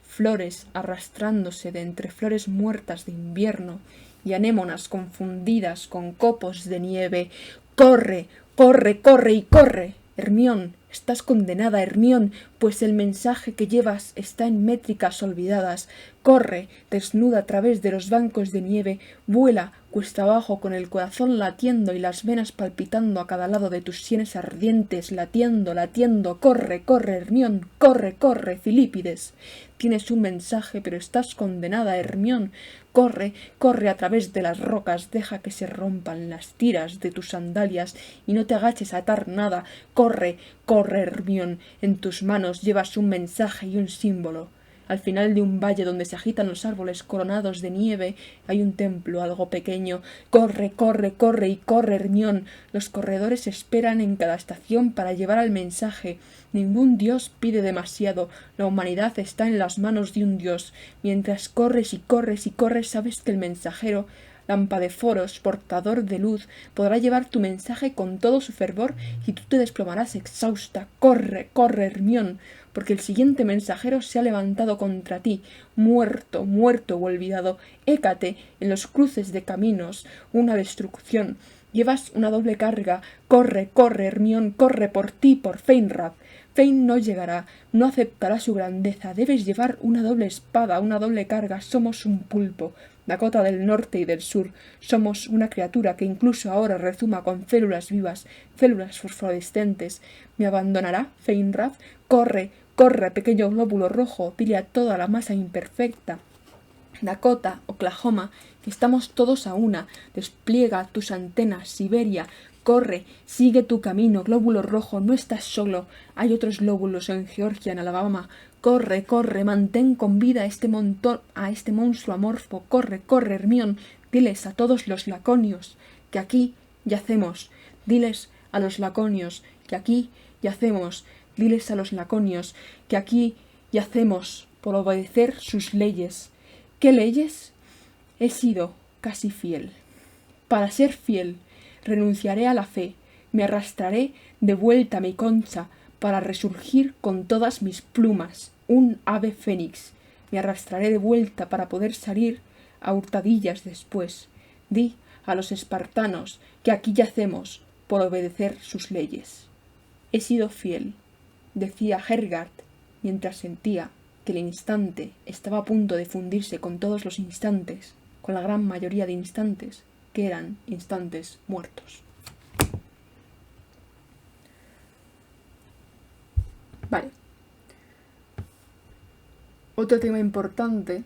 Flores arrastrándose de entre flores muertas de invierno y anémonas confundidas con copos de nieve. ¡Corre, corre, corre y corre! Hermión, estás condenada, Hermión, pues el mensaje que llevas está en métricas olvidadas. Corre, desnuda a través de los bancos de nieve, vuela cuesta abajo con el corazón latiendo y las venas palpitando a cada lado de tus sienes ardientes, latiendo, latiendo. Corre, corre, Hermión, corre, corre, Filípides. Tienes un mensaje, pero estás condenada, Hermión. Corre, corre a través de las rocas, deja que se rompan las tiras de tus sandalias y no te agaches a atar nada. Corre, corre, Hermión, en tus manos llevas un mensaje y un símbolo. Al final de un valle donde se agitan los árboles coronados de nieve hay un templo algo pequeño. Corre, corre, corre y corre, Hermión. Los corredores esperan en cada estación para llevar el mensaje. Ningún dios pide demasiado. La humanidad está en las manos de un dios. Mientras corres y corres y corres, sabes que el mensajero, Lampadeforos, portador de luz, podrá llevar tu mensaje con todo su fervor y tú te desplomarás exhausta. Corre, corre, Hermión, porque el siguiente mensajero se ha levantado contra ti, muerto, muerto o olvidado. Hécate en los cruces de caminos, una destrucción. Llevas una doble carga. Corre, corre, Hermión, corre por ti, por Feinrad. Fein no llegará, no aceptará su grandeza. Debes llevar una doble espada, una doble carga. Somos un pulpo. Dakota del norte y del sur. Somos una criatura que incluso ahora rezuma con células vivas, células fosforescentes. ¿Me abandonará Feinrad? Corre, corre, pequeño glóbulo rojo, dile a toda la masa imperfecta. Dakota, Oklahoma, que estamos todos a una. Despliega tus antenas, Siberia. Corre, sigue tu camino, glóbulo rojo, no estás solo. Hay otros glóbulos en Georgia, en Alabama. Corre, corre, mantén con vida a este monstruo amorfo. Corre, corre, Hermión. Diles a todos los laconios que aquí yacemos. Diles a los laconios que aquí yacemos. Diles a los laconios que aquí yacemos por obedecer sus leyes. ¿Qué leyes? He sido casi fiel. Para ser fiel, renunciaré a la fe, me arrastraré de vuelta a mi concha para resurgir con todas mis plumas, un ave fénix. Me arrastraré de vuelta para poder salir a hurtadillas después. Di a los espartanos que aquí yacemos por obedecer sus leyes. He sido fiel, decía Hergard, mientras sentía que el instante estaba a punto de fundirse con todos los instantes, con la gran mayoría de instantes, que eran instantes muertos. Vale. Otro tema importante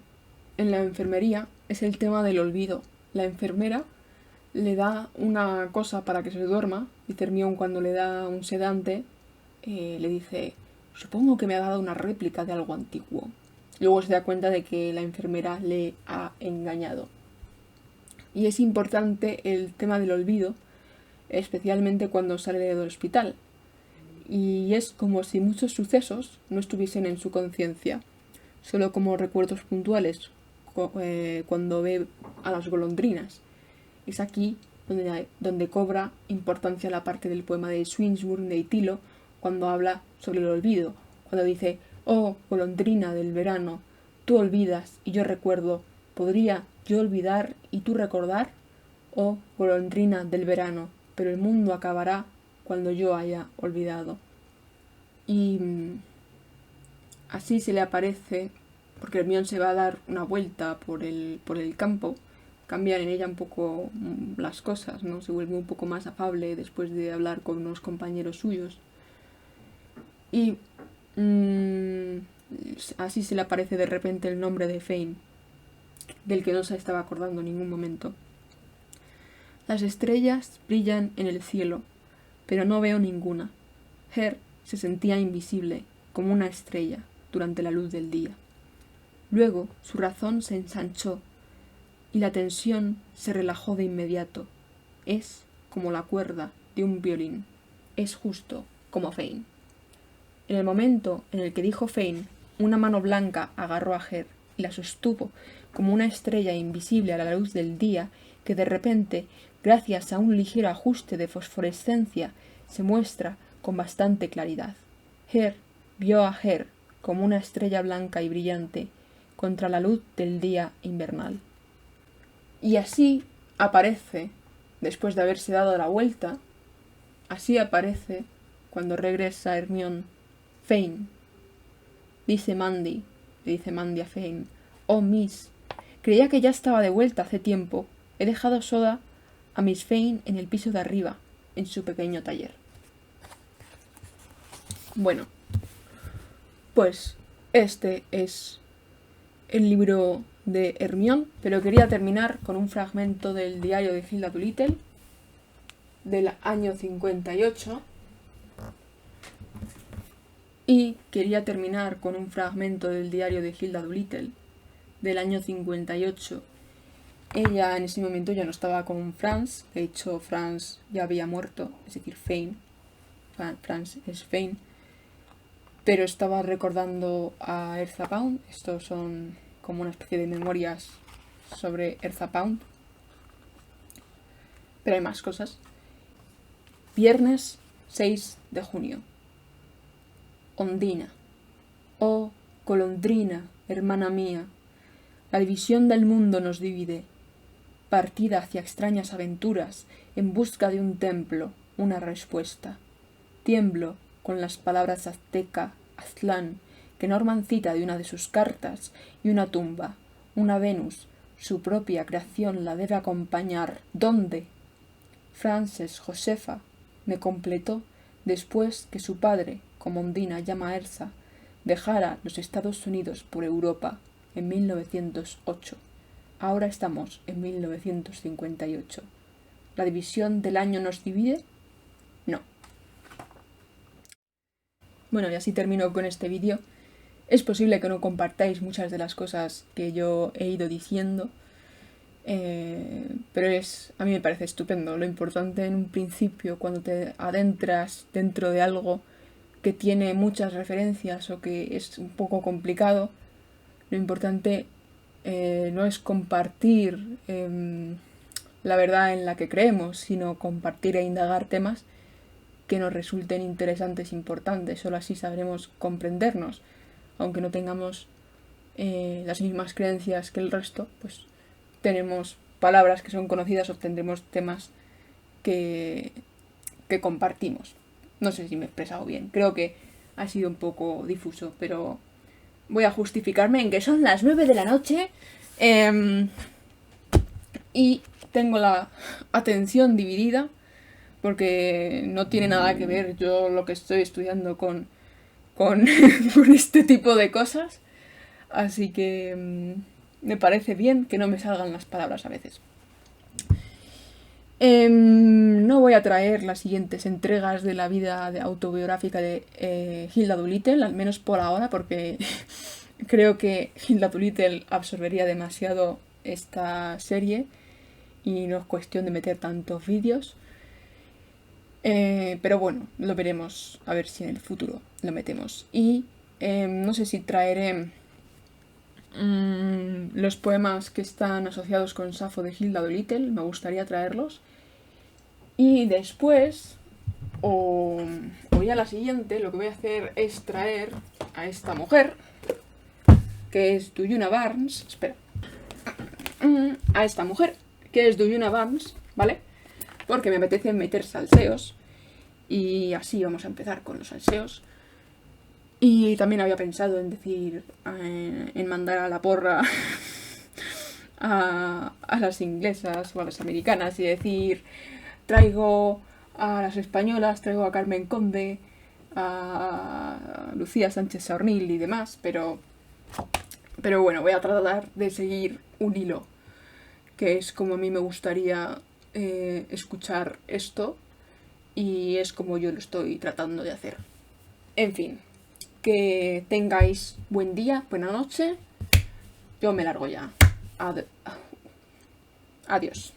en la enfermería es el tema del olvido. La enfermera le da una cosa para que se duerma, y Hermione, cuando le da un sedante, le dice: supongo que me ha dado una réplica de algo antiguo. Luego se da cuenta de que la enfermera le ha engañado. Y es importante el tema del olvido, especialmente cuando sale del hospital. Y es como si muchos sucesos no estuviesen en su conciencia, solo como recuerdos puntuales, cuando ve a las golondrinas. Es aquí donde cobra importancia la parte del poema de Swinburne de Itilo, cuando habla sobre el olvido, cuando dice: oh, golondrina del verano, tú olvidas y yo recuerdo, ¿podría yo olvidar y tú recordar? Oh, golondrina del verano, pero el mundo acabará cuando yo haya olvidado. Y así se le aparece, porque Hermione se va a dar una vuelta por el campo, cambian en ella un poco las cosas, ¿no? Se vuelve un poco más afable después de hablar con unos compañeros suyos. Y así se le aparece de repente el nombre de Fein, del que no se estaba acordando en ningún momento. Las estrellas brillan en el cielo, pero no veo ninguna. Her se sentía invisible, como una estrella, durante la luz del día. Luego su razón se ensanchó y la tensión se relajó de inmediato. Es como la cuerda de un violín. Es justo como Fein. En el momento en el que dijo Fein, una mano blanca agarró a Her y la sostuvo como una estrella invisible a la luz del día que de repente, gracias a un ligero ajuste de fosforescencia, se muestra con bastante claridad. Her vio a Her como una estrella blanca y brillante contra la luz del día invernal. Y así aparece, después de haberse dado la vuelta, así aparece cuando regresa Hermione Fane. Le dice Mandy a Fane: «Oh, Miss, creía que ya estaba de vuelta hace tiempo. He dejado sola a Miss Fane en el piso de arriba, en su pequeño taller». Bueno, pues este es el libro de Hermione, pero quería terminar con un fragmento del diario de Hilda Doolittle del año 58. Y quería terminar con un fragmento del diario de Hilda Doolittle del año 58. Ella en ese momento ya no estaba con Franz, de hecho Franz ya había muerto, es decir, Fane. Franz es Fane. Pero estaba recordando a Eartha Pound. Estos son como una especie de memorias sobre Eartha Pound. Pero hay más cosas. Viernes 6 de junio. Ondina. Oh, golondrina, hermana mía, la división del mundo nos divide. Partida hacia extrañas aventuras, en busca de un templo, una respuesta. Tiemblo con las palabras azteca, Aztlán, que Norman cita de una de sus cartas, y una tumba, una Venus, su propia creación la debe acompañar. ¿Dónde? Frances Josefa me completó después que su padre, como Ondina llama a Elsa, dejara los Estados Unidos por Europa en 1908. Ahora estamos en 1958. ¿La división del año nos divide? No. Bueno, y así termino con este vídeo. Es posible que no compartáis muchas de las cosas que yo he ido diciendo, pero a mí me parece estupendo. Lo importante en un principio, cuando te adentras dentro de algo que tiene muchas referencias o que es un poco complicado, lo importante no es compartir la verdad en la que creemos, sino compartir e indagar temas que nos resulten interesantes e importantes. Solo así sabremos comprendernos. Aunque no tengamos las mismas creencias que el resto, pues tenemos palabras que son conocidas, obtendremos temas que compartimos. No sé si me he expresado bien, creo que ha sido un poco difuso, pero voy a justificarme en que son las 9 de la noche y tengo la atención dividida porque no tiene nada que ver yo lo que estoy estudiando con con este tipo de cosas, así que me parece bien que no me salgan las palabras a veces. No voy a traer las siguientes entregas de la vida autobiográfica de Hilda Doolittle, al menos por ahora, porque creo que Hilda Doolittle absorbería demasiado esta serie y no es cuestión de meter tantos vídeos. Pero bueno, lo veremos, a ver si en el futuro lo metemos. Y no sé si traeré los poemas que están asociados con Safo de Hilda Doolittle, me gustaría traerlos. Y después, o ya la siguiente, lo que voy a hacer es traer a esta mujer, que es Duyuna Barnes. Espera. A esta mujer, que es Duyuna Barnes, ¿vale? Porque me apetece meter salseos. Y así vamos a empezar con los salseos. Y también había pensado en decir, en mandar a la porra a las inglesas o a las americanas y decir: traigo a las españolas, traigo a Carmen Conde, a Lucía Sánchez Saornil y demás, pero bueno, voy a tratar de seguir un hilo, que es como a mí me gustaría escuchar esto, y es como yo lo estoy tratando de hacer. En fin, que tengáis buen día, buena noche. Yo me largo ya. Adiós.